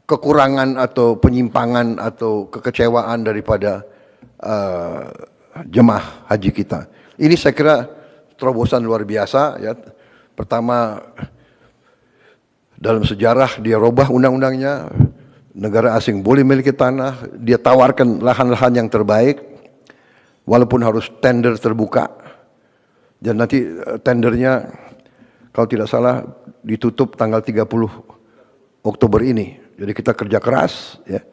kekurangan atau penyimpangan atau kekecewaan daripada jemaah haji kita. Ini saya kira terobosan luar biasa ya. Pertama dalam sejarah dia robah undang-undangnya, negara asing boleh memiliki tanah, dia tawarkan lahan-lahan yang terbaik walaupun harus tender terbuka. Dan nanti tendernya kalau tidak salah ditutup tanggal 30 Oktober ini. Jadi kita kerja keras ya,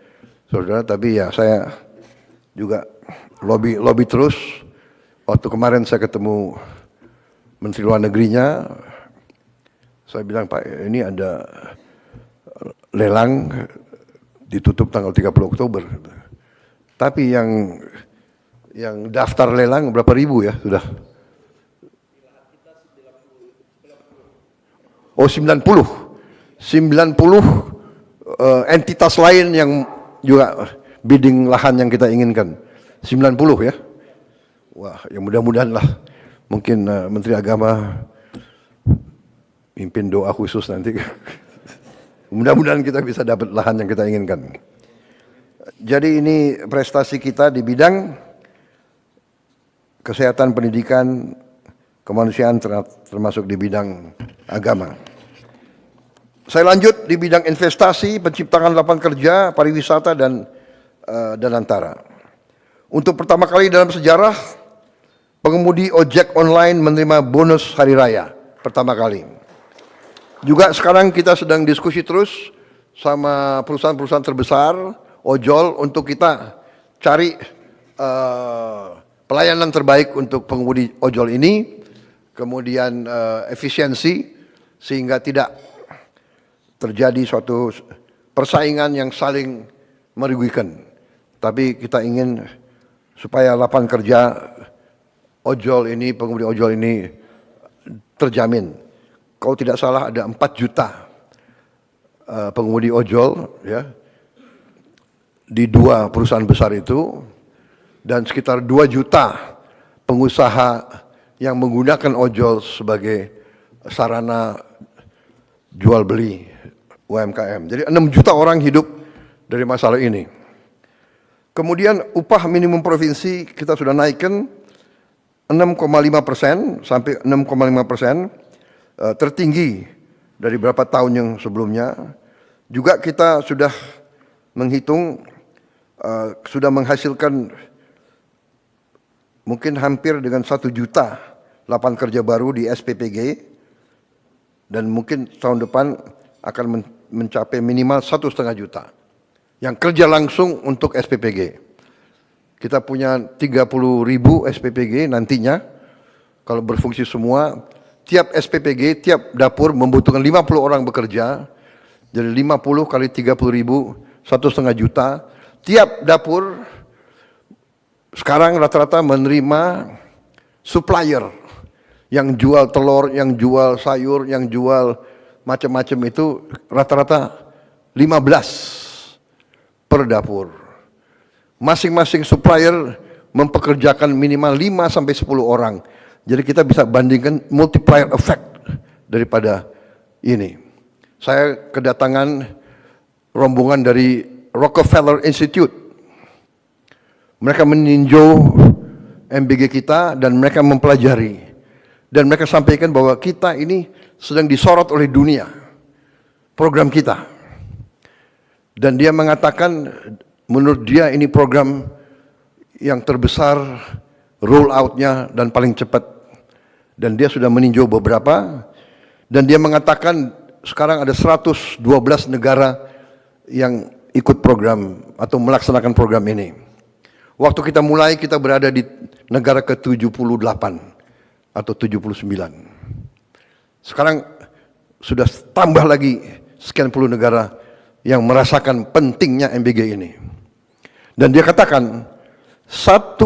saudara. Tapi ya saya juga lobby terus Waktu kemarin saya ketemu Menteri Luar Negerinya, saya bilang, Pak, ini ada lelang ditutup tanggal 30 Oktober. Tapi yang daftar lelang berapa ribu ya sudah? Oh, 90 entitas lain yang juga bidding lahan yang kita inginkan. 90 ya. Wah, ya mudah-mudahan lah. Mungkin Menteri Agama pimpin doa khusus nanti. Mudah-mudahan kita bisa dapat lahan yang kita inginkan. Jadi ini prestasi kita di bidang kesehatan, pendidikan, kemanusiaan, termasuk di bidang agama. Saya lanjut di bidang investasi, penciptaan lapangan kerja, pariwisata, dan antara. Untuk pertama kali dalam sejarah, pengemudi ojek online menerima bonus hari raya pertama kali. Juga sekarang kita sedang diskusi terus sama perusahaan-perusahaan terbesar ojol untuk kita cari pelayanan terbaik untuk pengemudi ojol ini, kemudian efisiensi sehingga tidak terjadi suatu persaingan yang saling merugikan. Tapi kita ingin supaya lapangan kerja ojol ini, pengemudi ojol ini terjamin. Kalau tidak salah ada 4 juta pengemudi ojol ya di 2 perusahaan besar itu, dan sekitar 2 juta pengusaha yang menggunakan ojol sebagai sarana jual beli UMKM. Jadi 6 juta orang hidup dari masalah ini. Kemudian upah minimum provinsi kita sudah naikkan 6,5% sampai 6,5%, tertinggi dari beberapa tahun yang sebelumnya. Juga kita sudah menghitung, sudah menghasilkan mungkin hampir dengan 1 juta lapangan kerja baru di SPPG, dan mungkin tahun depan akan mencapai minimal 1,5 juta yang kerja langsung untuk SPPG. Kita punya 30.000 SPPG nantinya kalau berfungsi semua. Tiap SPPG, tiap dapur membutuhkan 50 orang bekerja. Jadi 50 kali 30.000, 1,5 juta. Tiap dapur sekarang rata-rata menerima supplier yang jual telur, yang jual sayur, yang jual macam-macam itu rata-rata 15 per dapur. Masing-masing supplier mempekerjakan minimal 5 sampai 10 orang. Jadi kita bisa bandingkan multiplier effect daripada ini. Saya kedatangan rombongan dari Rockefeller Institute. Mereka meninjau MBG kita dan mereka mempelajari. Dan mereka sampaikan bahwa kita ini sedang disorot oleh dunia, program kita. Dan dia mengatakan menurut dia ini program yang terbesar, roll out-nya dan paling cepat. Dan dia sudah meninjau beberapa, dan dia mengatakan sekarang ada 112 negara yang ikut program atau melaksanakan program ini. Waktu kita mulai, kita berada di negara ke-78 atau 79. Sekarang sudah tambah lagi sekian puluh negara yang merasakan pentingnya MBG ini. Dan dia katakan $1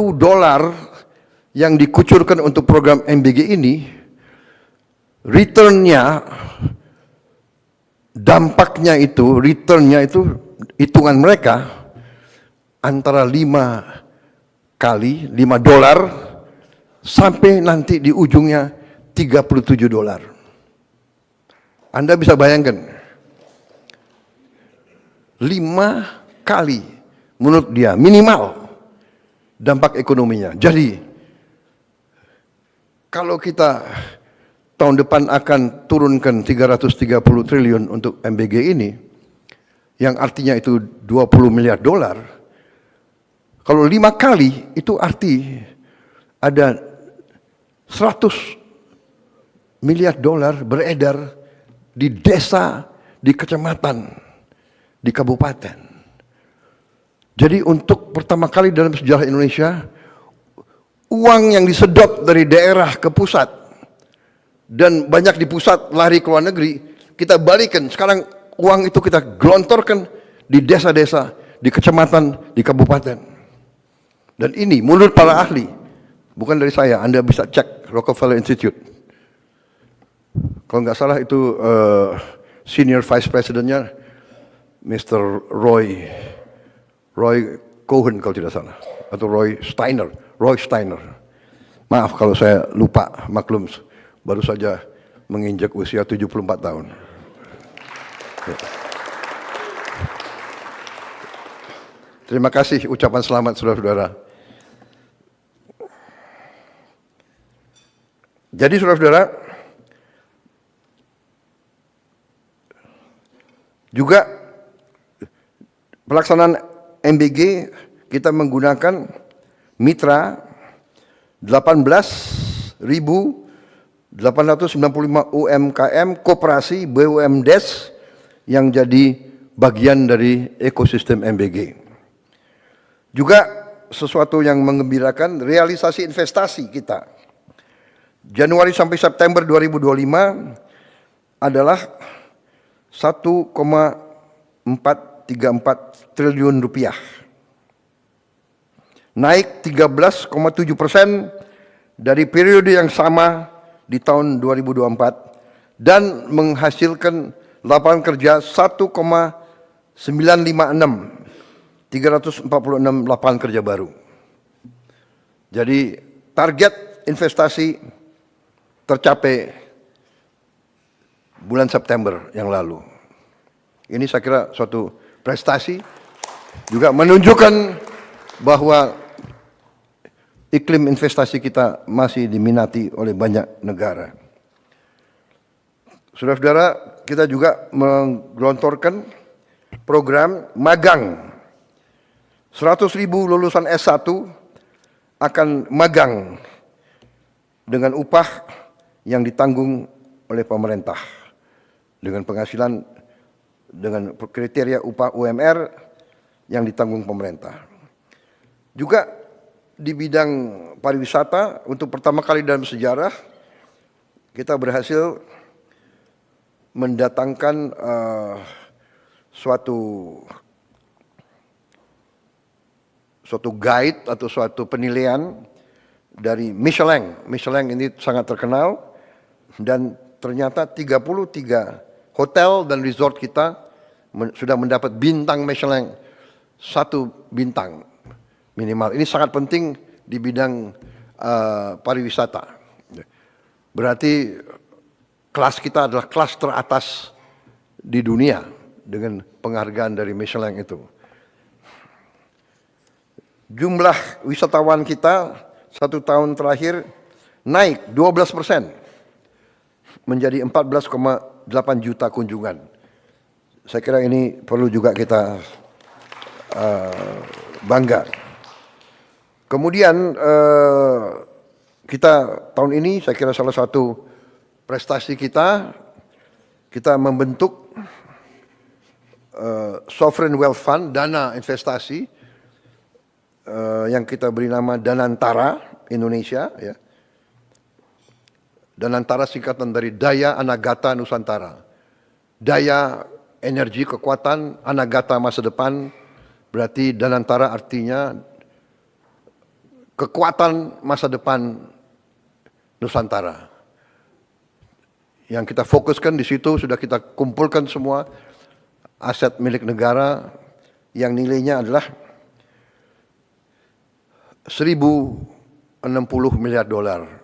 yang dikucurkan untuk program MBG ini, returnnya, dampaknya itu, returnnya itu, hitungan mereka antara 5 kali, $5 sampai nanti di ujungnya $37. Anda bisa bayangkan 5 kali menurut dia minimal dampak ekonominya. Jadi kalau kita tahun depan akan turunkan 330 triliun untuk MBG ini, yang artinya itu $20 miliar, kalau 5 kali itu arti ada $100 miliar beredar di desa, di kecamatan, di kabupaten. Jadi untuk pertama kali dalam sejarah Indonesia, uang yang disedot dari daerah ke pusat dan banyak di pusat lari ke luar negeri, kita balikan. Sekarang uang itu kita gelontorkan di desa-desa, di kecamatan, di kabupaten. Dan ini menurut para ahli, bukan dari saya, Anda bisa cek Rockefeller Institute. Kalau nggak salah itu senior vice presidentnya Mr. Roy Cohen kalau tidak salah, atau Roy Steiner. Maaf kalau saya lupa, maklum baru saja menginjak usia 74 tahun. Terima kasih ucapan selamat saudara-saudara. Jadi saudara-saudara, juga pelaksanaan MBG kita menggunakan mitra 18.895 UMKM, koperasi, BUMDes yang jadi bagian dari ekosistem MBG. Juga sesuatu yang menggembirakan, realisasi investasi kita. Januari sampai September 2025 adalah 1,434 triliun rupiah. Naik 13,7% dari periode yang sama di tahun 2024 dan menghasilkan lapangan kerja 1,956, 346 lapangan kerja baru. Jadi target investasi tercapai bulan September yang lalu. Ini saya kira suatu prestasi, juga menunjukkan bahwa iklim investasi kita masih diminati oleh banyak negara. Saudara-saudara, kita juga menggelontorkan program magang. 100.000 lulusan S1 akan magang dengan upah yang ditanggung oleh pemerintah, dengan penghasilan dengan kriteria upah UMR yang ditanggung pemerintah. Juga di bidang pariwisata, untuk pertama kali dalam sejarah kita berhasil mendatangkan suatu guide atau suatu penilaian dari Michelin. Michelin ini sangat terkenal, dan ternyata 33 hotel dan resort kita sudah mendapat bintang Michelin, 1 bintang minimal. Ini sangat penting di bidang pariwisata. Berarti kelas kita adalah kelas teratas di dunia dengan penghargaan dari Michelin itu. Jumlah wisatawan kita 1 tahun terakhir naik 12%, menjadi 14,8 juta kunjungan. Saya kira ini perlu juga kita bangga. Kemudian kita tahun ini saya kira salah satu prestasi kita membentuk Sovereign Wealth Fund, dana investasi yang kita beri nama Danantara Indonesia, ya. Danantara singkatan dari Daya Anagata Nusantara. Daya energi kekuatan, Anagata masa depan, berarti Danantara artinya kekuatan masa depan Nusantara. Yang kita fokuskan di situ, sudah kita kumpulkan semua aset milik negara yang nilainya adalah 1.060 miliar dolar.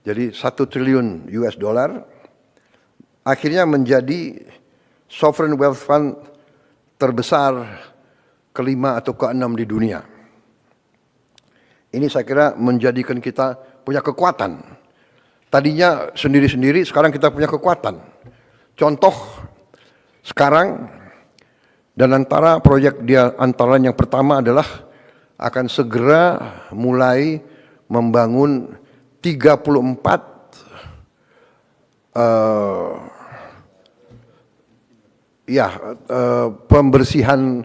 Jadi 1 triliun US dollar akhirnya menjadi Sovereign Wealth Fund terbesar ke-5 atau ke-6 di dunia. Ini saya kira menjadikan kita punya kekuatan. Tadinya sendiri-sendiri, sekarang kita punya kekuatan. Contoh, sekarang Danantara proyek dia antara yang pertama adalah akan segera mulai membangun 34 pembersihan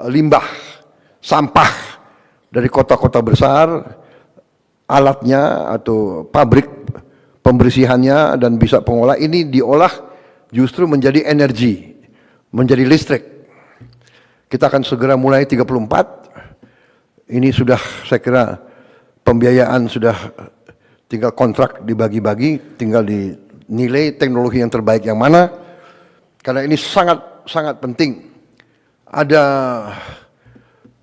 limbah, sampah dari kota-kota besar alatnya atau pabrik pembersihannya dan bisa pengolah ini diolah justru menjadi energi, menjadi listrik. Kita akan segera mulai 34. Ini sudah saya kira pembiayaan sudah tinggal kontrak dibagi-bagi, tinggal dinilai teknologi yang terbaik yang mana. Karena ini sangat penting. Ada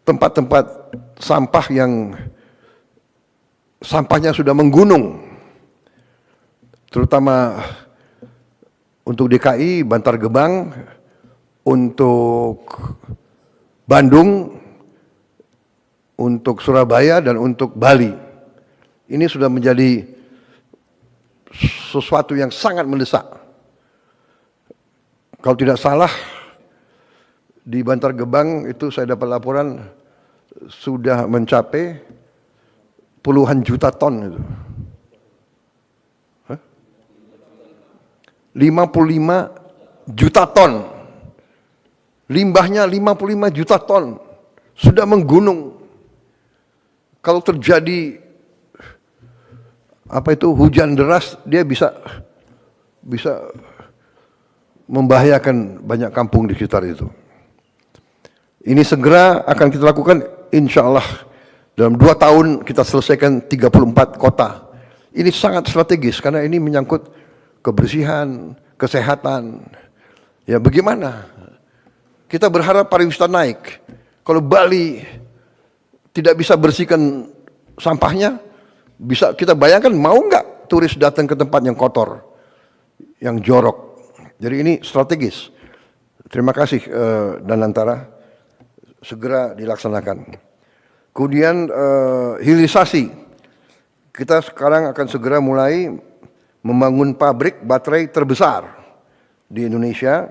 tempat-tempat sampah yang sampahnya sudah menggunung, terutama untuk DKI, Bantar Gebang, untuk Bandung, untuk Surabaya, dan untuk Bali. Ini sudah menjadi sesuatu yang sangat mendesak. Kalau tidak salah, di Bantar Gebang itu saya dapat laporan sudah mencapai puluhan juta ton itu. 55 juta ton. Limbahnya 55 juta ton. Sudah menggunung. Kalau terjadi hujan deras, dia bisa membahayakan banyak kampung di sekitar itu. Ini segera akan kita lakukan, insya Allah dalam 2 tahun kita selesaikan 34 kota. Ini sangat strategis karena ini menyangkut kebersihan, kesehatan. Ya bagaimana? Kita berharap pariwisata naik. Kalau Bali tidak bisa bersihkan sampahnya, bisa kita bayangkan mau nggak turis datang ke tempat yang kotor, yang jorok. Jadi ini strategis. Terima kasih Danantara, segera dilaksanakan. Kemudian hilirisasi. Kita sekarang akan segera mulai membangun pabrik baterai terbesar di Indonesia,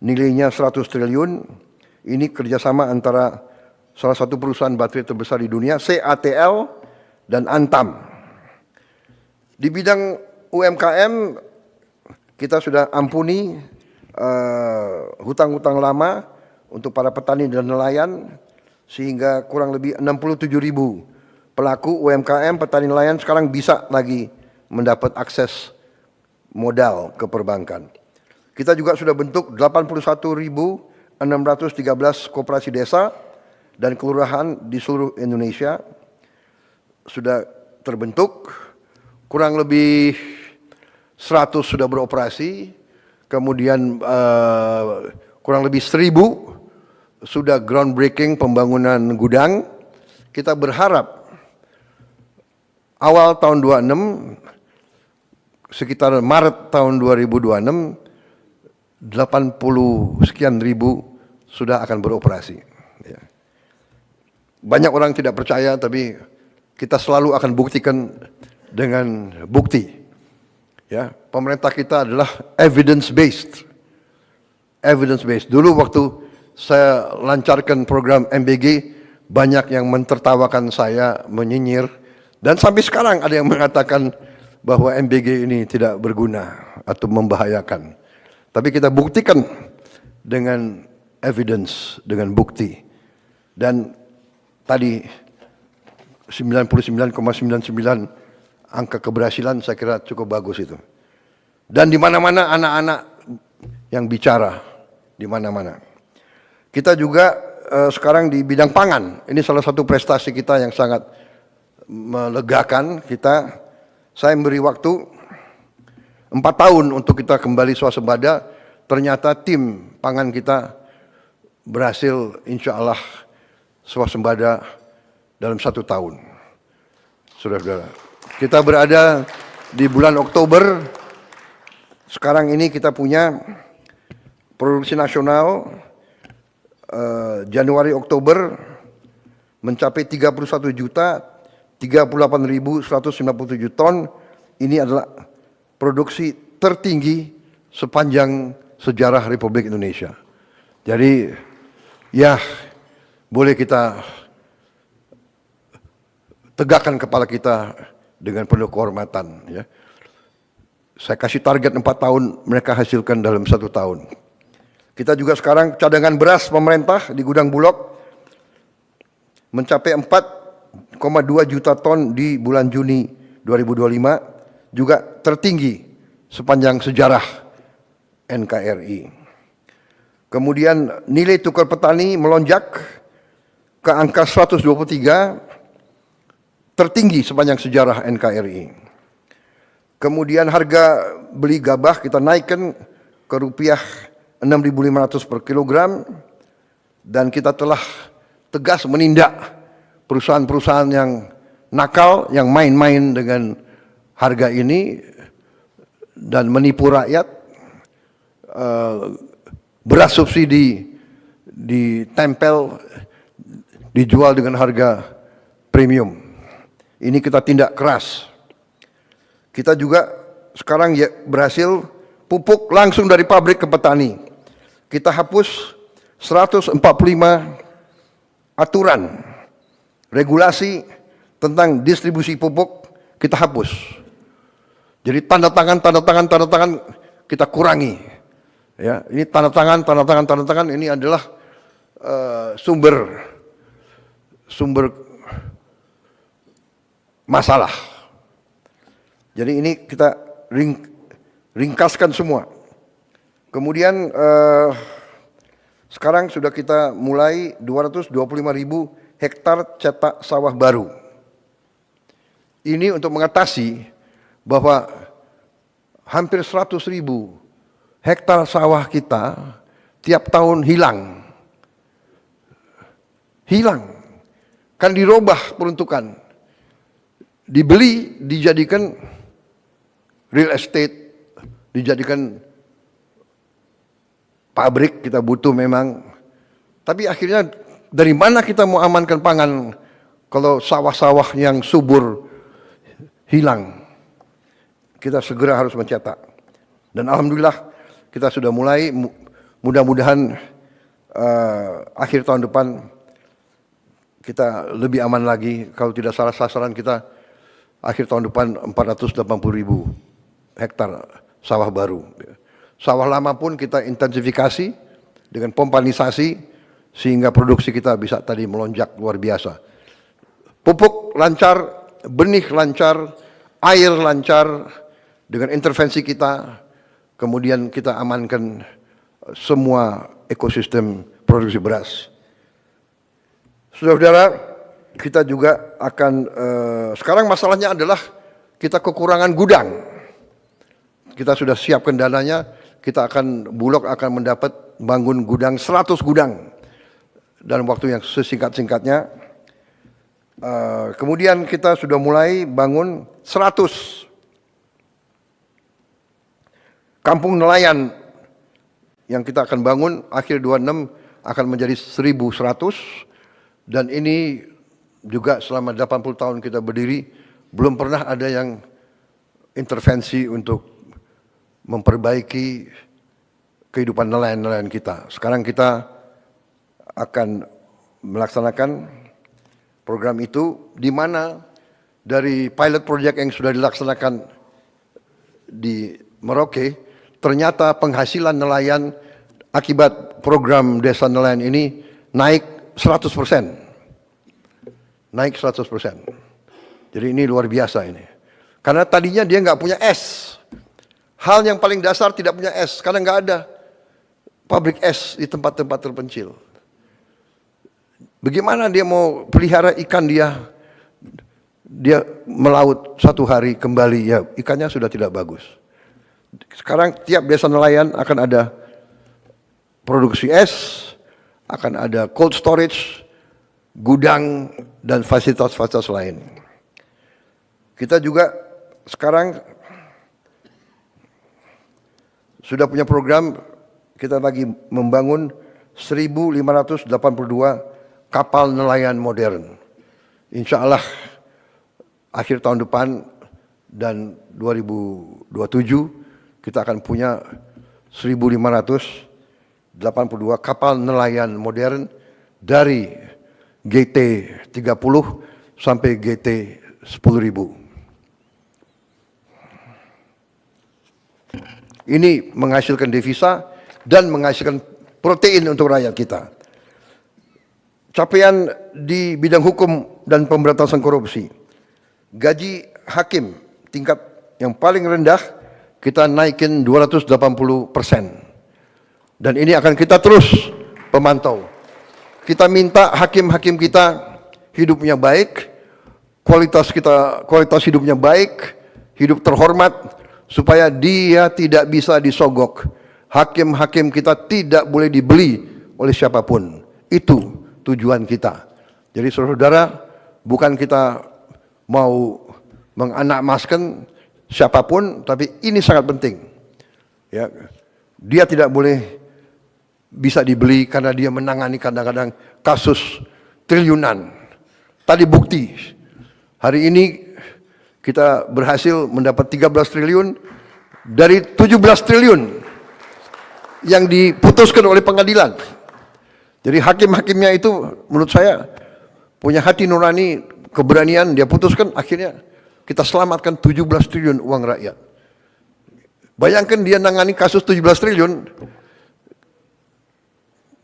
nilainya 100 triliun. Ini kerjasama antara salah satu perusahaan baterai terbesar di dunia, CATL dan Antam. Di bidang UMKM, kita sudah ampuni hutang-hutang lama untuk para petani dan nelayan, sehingga kurang lebih 67.000 pelaku UMKM, petani nelayan sekarang bisa lagi mendapat akses modal ke perbankan. Kita juga sudah bentuk 81.613 koperasi desa dan kelurahan di seluruh Indonesia sudah terbentuk, kurang lebih 100 sudah beroperasi, kemudian kurang lebih 1.000 sudah groundbreaking pembangunan gudang. Kita berharap awal tahun 26, sekitar Maret tahun 2026, 80 sekian ribu sudah akan beroperasi. Ya. Banyak orang tidak percaya, tapi kita selalu akan buktikan dengan bukti. Ya, pemerintah kita adalah evidence based. Evidence based. Dulu waktu saya lancarkan program MBG, banyak yang mentertawakan saya, menyinyir, dan sampai sekarang ada yang mengatakan bahwa MBG ini tidak berguna atau membahayakan. Tapi kita buktikan dengan evidence, dengan bukti. Dan tadi 99,99 angka keberhasilan saya kira cukup bagus itu. Dan di mana-mana anak-anak yang bicara, di mana-mana. Kita juga sekarang di bidang pangan, ini salah satu prestasi kita yang sangat melegakan kita. Saya memberi waktu 4 tahun untuk kita kembali swasembada. Ternyata tim pangan kita berhasil insya Allah swasembada dalam 1 tahun. Saudara-saudara, kita berada di bulan Oktober. Sekarang ini kita punya produksi nasional Januari-Oktober mencapai 31.038.157 ton. Ini adalah produksi tertinggi sepanjang sejarah Republik Indonesia. Jadi ya boleh kita tegakkan kepala kita dengan penuh kehormatan. Ya. Saya kasih target 4 tahun, mereka hasilkan dalam 1 tahun. Kita juga sekarang cadangan beras pemerintah di gudang Bulog mencapai 4 juta ton di bulan Juni 2025, juga tertinggi sepanjang sejarah NKRI. Kemudian nilai tukar petani melonjak ke angka 123, tertinggi sepanjang sejarah NKRI. Kemudian harga beli gabah kita naikkan ke rupiah 6.500 per kilogram, dan kita telah tegas menindak perusahaan-perusahaan yang nakal, yang main-main dengan harga ini dan menipu rakyat. Beras subsidi ditempel, dijual dengan harga premium. Ini kita tindak keras. Kita juga sekarang ya berhasil pupuk langsung dari pabrik ke petani. Kita hapus 145 aturan, regulasi tentang distribusi pupuk kita hapus. Jadi tanda tangan kita kurangi. Ya, ini tanda tangan ini adalah sumber masalah. Jadi ini kita ringkaskan semua. Kemudian sekarang sudah kita mulai 225.000 hektar cetak sawah baru. Ini untuk mengatasi bahwa hampir 100.000 hektar sawah kita tiap tahun hilang. Kan dirubah peruntukan. Dibeli, dijadikan real estate, dijadikan pabrik, kita butuh memang. Tapi akhirnya dari mana kita mau amankan pangan kalau sawah-sawah yang subur hilang? Kita segera harus mencetak. Dan alhamdulillah kita sudah mulai, mudah-mudahan akhir tahun depan kita lebih aman lagi. Kalau tidak salah sasaran kita akhir tahun depan 480.000 hektar sawah baru. Sawah lama pun kita intensifikasi dengan pompanisasi sehingga produksi kita bisa tadi melonjak luar biasa. Pupuk lancar, benih lancar, air lancar dengan intervensi kita. Kemudian kita amankan semua ekosistem produksi beras. Saudara-saudara, kita juga akan, sekarang masalahnya adalah kita kekurangan gudang. Kita sudah siapkan dananya, Bulog akan mendapat bangun gudang, 100 gudang dalam waktu yang sesingkat-singkatnya. Kemudian kita sudah mulai bangun 100 kampung nelayan yang kita akan bangun akhir 26 akan menjadi 1.100. Dan ini juga selama 80 tahun kita berdiri, belum pernah ada yang intervensi untuk memperbaiki kehidupan nelayan-nelayan kita. Sekarang kita akan melaksanakan program itu, di mana dari pilot project yang sudah dilaksanakan di Merauke, ternyata penghasilan nelayan akibat program desa nelayan ini naik 100%. Naik 100%. Jadi ini luar biasa ini. Karena tadinya dia nggak punya es. Hal yang paling dasar tidak punya es, karena nggak ada pabrik es di tempat-tempat terpencil. Bagaimana dia mau pelihara ikan dia melaut satu hari kembali, ya ikannya sudah tidak bagus. Sekarang tiap desa nelayan akan ada produksi es, akan ada cold storage, gudang, dan fasilitas-fasilitas lain. Kita juga sekarang sudah punya program, kita lagi membangun 1.582 kapal nelayan modern. Insya Allah akhir tahun depan dan 2027 kita akan punya 1.582 kapal nelayan modern dari GT 30 sampai GT 10.000. Ini menghasilkan devisa dan menghasilkan protein untuk rakyat kita. capaian di bidang hukum dan pemberantasan korupsi. Gaji hakim tingkat yang paling rendah kita naikin 280%. Dan ini akan kita terus pemantau. Kita minta hakim-hakim kita hidupnya baik, kualitas hidupnya baik, hidup terhormat, supaya dia tidak bisa disogok. Hakim-hakim kita tidak boleh dibeli oleh siapapun. Itu tujuan kita. Jadi saudara-saudara, bukan kita mau menganakmaskan siapapun, tapi ini sangat penting. Ya, dia tidak boleh bisa dibeli karena dia menangani kadang-kadang kasus triliunan. Tadi bukti, hari ini kita berhasil mendapat 13 triliun dari 17 triliun yang diputuskan oleh pengadilan. Jadi hakim-hakimnya itu menurut saya punya hati nurani, keberanian, dia putuskan, akhirnya kita selamatkan 17 triliun uang rakyat. Bayangkan dia nangani kasus 17 triliun,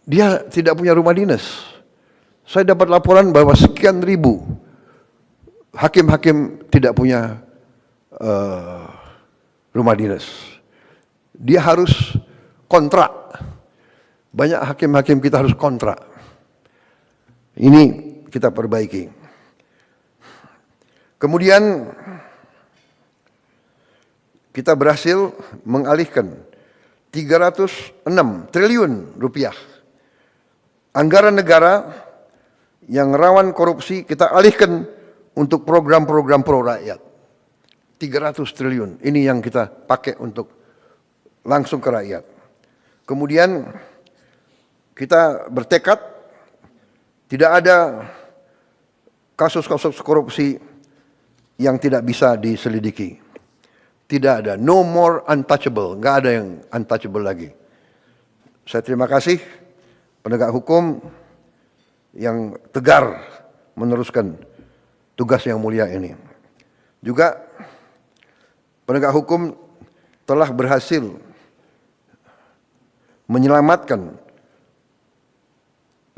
dia tidak punya rumah dinas. Saya dapat laporan bahwa sekian ribu hakim-hakim tidak punya rumah dinas. Dia harus kontrak. Banyak hakim-hakim kita harus kontrak. Ini kita perbaiki. Kemudian kita berhasil mengalihkan 306 triliun rupiah anggaran negara yang rawan korupsi, kita alihkan untuk program-program pro rakyat. 300 triliun, ini yang kita pakai untuk langsung ke rakyat. Kemudian kita bertekad tidak ada kasus-kasus korupsi yang tidak bisa diselidiki. Tidak ada, no more untouchable, nggak ada yang untouchable lagi. Saya terima kasih penegak hukum yang tegar meneruskan tugas yang mulia ini. Juga penegak hukum telah berhasil menyelamatkan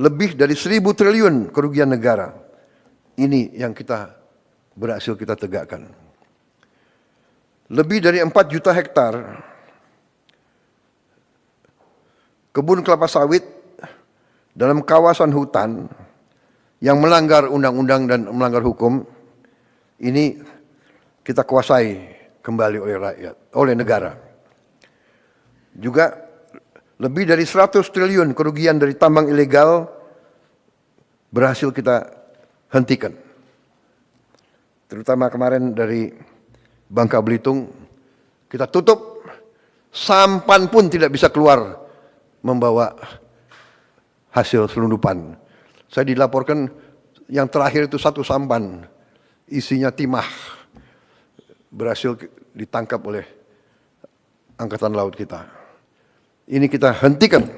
lebih dari 1.000 triliun kerugian negara. Ini yang kita berhasil kita tegakkan. Lebih dari 4 juta hektar kebun kelapa sawit dalam kawasan hutan yang melanggar undang-undang dan melanggar hukum, ini kita kuasai kembali oleh rakyat, oleh negara. Juga lebih dari 100 triliun kerugian dari tambang ilegal berhasil kita hentikan. Terutama kemarin dari Bangka Belitung, kita tutup, sampan pun tidak bisa keluar membawa hasil selundupan. Saya dilaporkan yang terakhir itu 1 sampan, isinya timah, berhasil ditangkap oleh Angkatan Laut kita. Ini kita hentikan,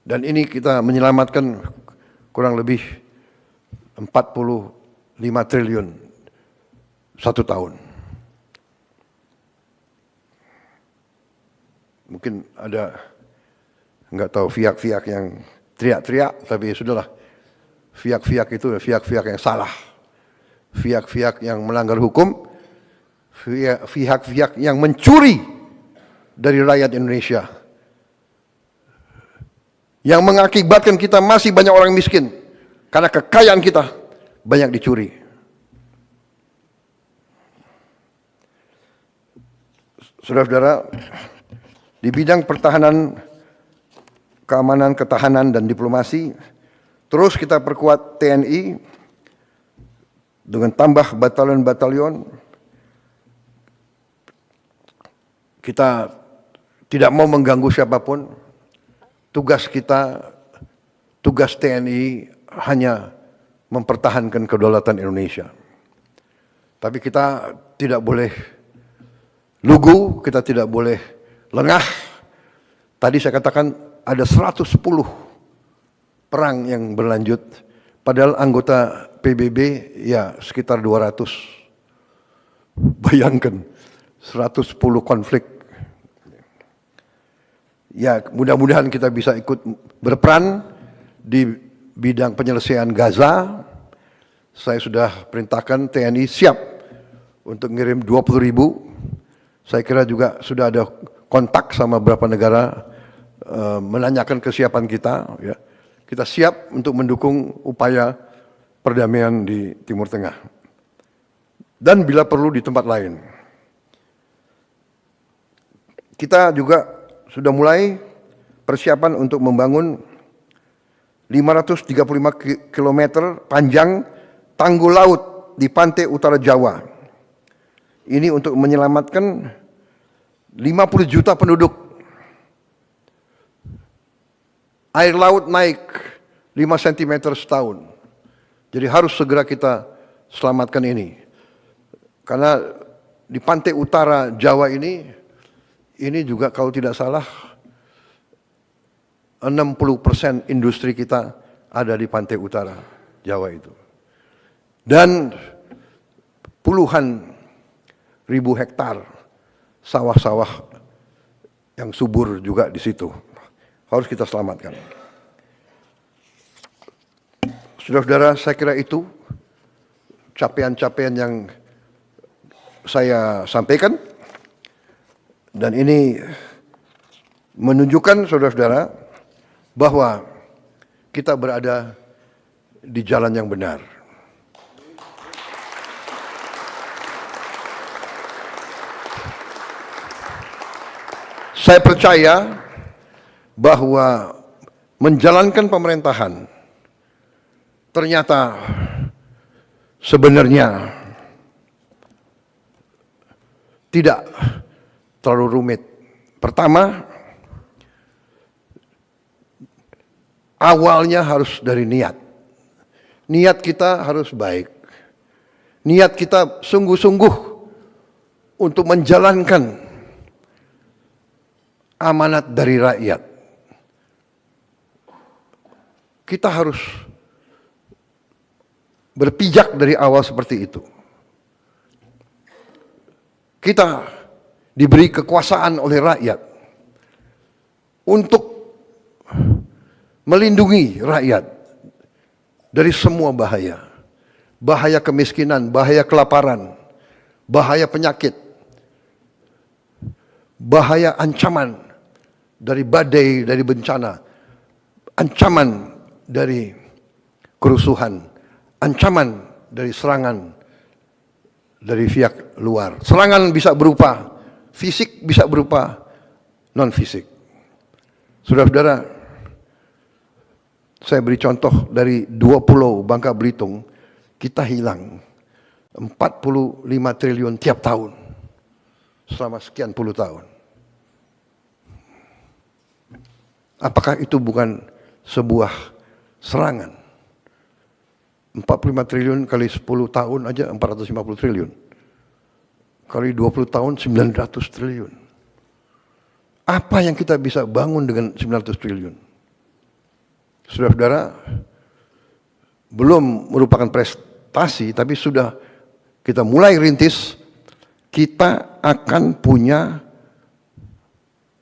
dan ini kita menyelamatkan kurang lebih 45 triliun 1 tahun. Mungkin ada nggak tahu pihak-pihak yang teriak-teriak, tapi sudahlah. Pihak-pihak itu pihak-pihak yang salah, pihak-pihak yang melanggar hukum, pihak-pihak yang mencuri dari rakyat Indonesia, yang mengakibatkan kita masih banyak orang miskin karena kekayaan kita banyak dicuri. Saudara-saudara, di bidang pertahanan, keamanan, ketahanan, dan diplomasi, terus kita perkuat TNI dengan tambah batalion-batalion. Kita tidak mau mengganggu siapapun. Tugas kita, tugas TNI hanya mempertahankan kedaulatan Indonesia. Tapi kita tidak boleh lugu, kita tidak boleh lengah. Tadi saya katakan ada 110 perang yang berlanjut, padahal anggota PBB ya sekitar 200. Bayangkan 110 konflik. Ya, mudah-mudahan kita bisa ikut berperan di bidang penyelesaian Gaza, saya sudah perintahkan TNI siap untuk ngirim 20.000. Saya kira juga sudah ada kontak sama beberapa negara menanyakan kesiapan kita. Ya. Kita siap untuk mendukung upaya perdamaian di Timur Tengah. Dan bila perlu di tempat lain. Kita juga sudah mulai persiapan untuk membangun 535 km panjang tanggul laut di pantai utara Jawa. Ini untuk menyelamatkan 50 juta penduduk. Air laut naik 5 cm setahun. Jadi harus segera kita selamatkan ini. Karena di pantai utara Jawa ini juga kalau tidak salah 60% industri kita ada di pantai utara Jawa itu. Dan puluhan ribu hektar sawah-sawah yang subur juga di situ. Harus kita selamatkan. Saudara-saudara, saya kira itu capaian-capaian yang saya sampaikan. Dan ini menunjukkan saudara-saudara bahwa kita berada di jalan yang benar. Saya percaya bahwa menjalankan pemerintahan ternyata sebenarnya tidak terlalu rumit. Pertama, awalnya harus dari niat. Niat kita harus baik. Niat kita sungguh-sungguh untuk menjalankan amanat dari rakyat. Kita harus berpijak dari awal seperti itu. Kita diberi kekuasaan oleh rakyat untuk melindungi rakyat dari semua bahaya. Bahaya kemiskinan, bahaya kelaparan, bahaya penyakit, bahaya ancaman dari badai, dari bencana, ancaman dari kerusuhan, ancaman dari serangan dari pihak luar. Serangan bisa berupa fisik, bisa berupa non-fisik. Saudara-saudara, saya beri contoh dari 2 pulau Bangka Belitung, kita hilang 45 triliun tiap tahun selama sekian puluh tahun. Apakah itu bukan sebuah serangan? 45 triliun kali 10 tahun aja 450 triliun. Kali 20 tahun 900 triliun. Apa yang kita bisa bangun dengan 900 triliun? Saudara-saudara, belum merupakan prestasi, tapi sudah kita mulai rintis, kita akan punya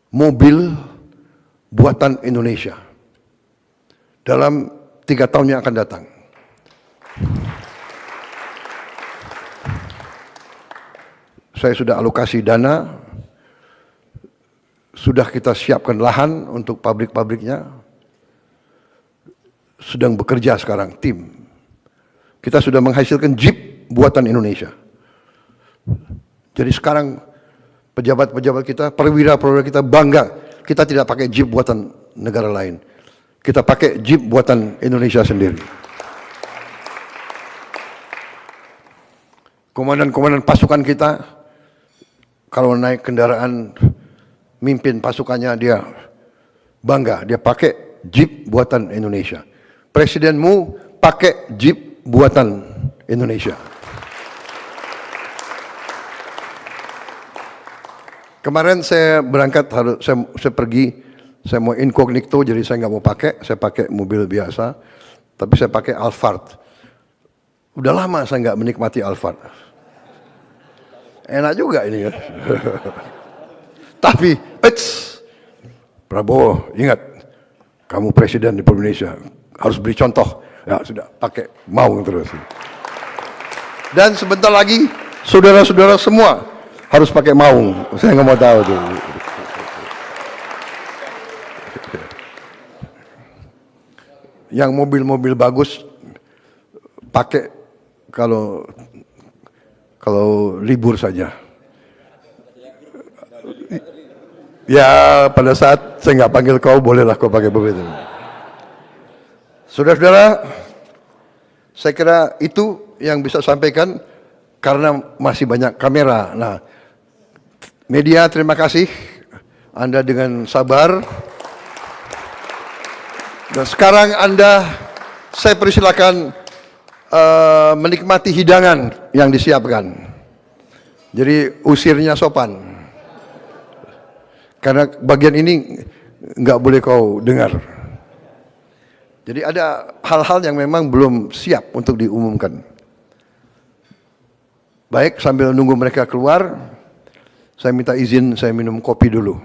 mobil buatan Indonesia dalam 3 tahun yang akan datang. Saya sudah alokasi dana, sudah kita siapkan lahan untuk pabrik-pabriknya, sedang bekerja sekarang tim. Kita sudah menghasilkan Jeep buatan Indonesia. Jadi sekarang pejabat-pejabat kita, perwira-perwira kita bangga, kita tidak pakai Jeep buatan negara lain. Kita pakai Jeep buatan Indonesia sendiri. Komandan-komandan pasukan kita, kalau naik kendaraan, mimpin pasukannya dia bangga, dia pakai Jeep buatan Indonesia. Presidenmu pakai Jeep buatan Indonesia. Kemarin saya berangkat, saya pergi, saya mau incognito, jadi saya nggak mau pakai, saya pakai mobil biasa, tapi saya pakai Alphard. Udah lama saya nggak menikmati Alphard. Enak juga ini ya. Tapi, Prabowo, ingat, kamu presiden di Indonesia, harus beri contoh. Ya sudah, pakai maung terus. Dan sebentar lagi saudara-saudara semua harus pakai maung. Saya nggak mau tahu tuh. Yang mobil-mobil bagus pakai kalau libur saja. Ya pada saat saya nggak panggil kau, bolehlah kau pakai begitu. Saudara-saudara, saya kira itu yang bisa sampaikan karena masih banyak kamera. Nah, media terima kasih Anda dengan sabar. Dan sekarang saya persilakan menikmati hidangan yang disiapkan. Jadi usirnya sopan. Karena bagian ini nggak boleh kau dengar. Jadi ada hal-hal yang memang belum siap untuk diumumkan. Baik, sambil nunggu mereka keluar, saya minta izin saya minum kopi dulu.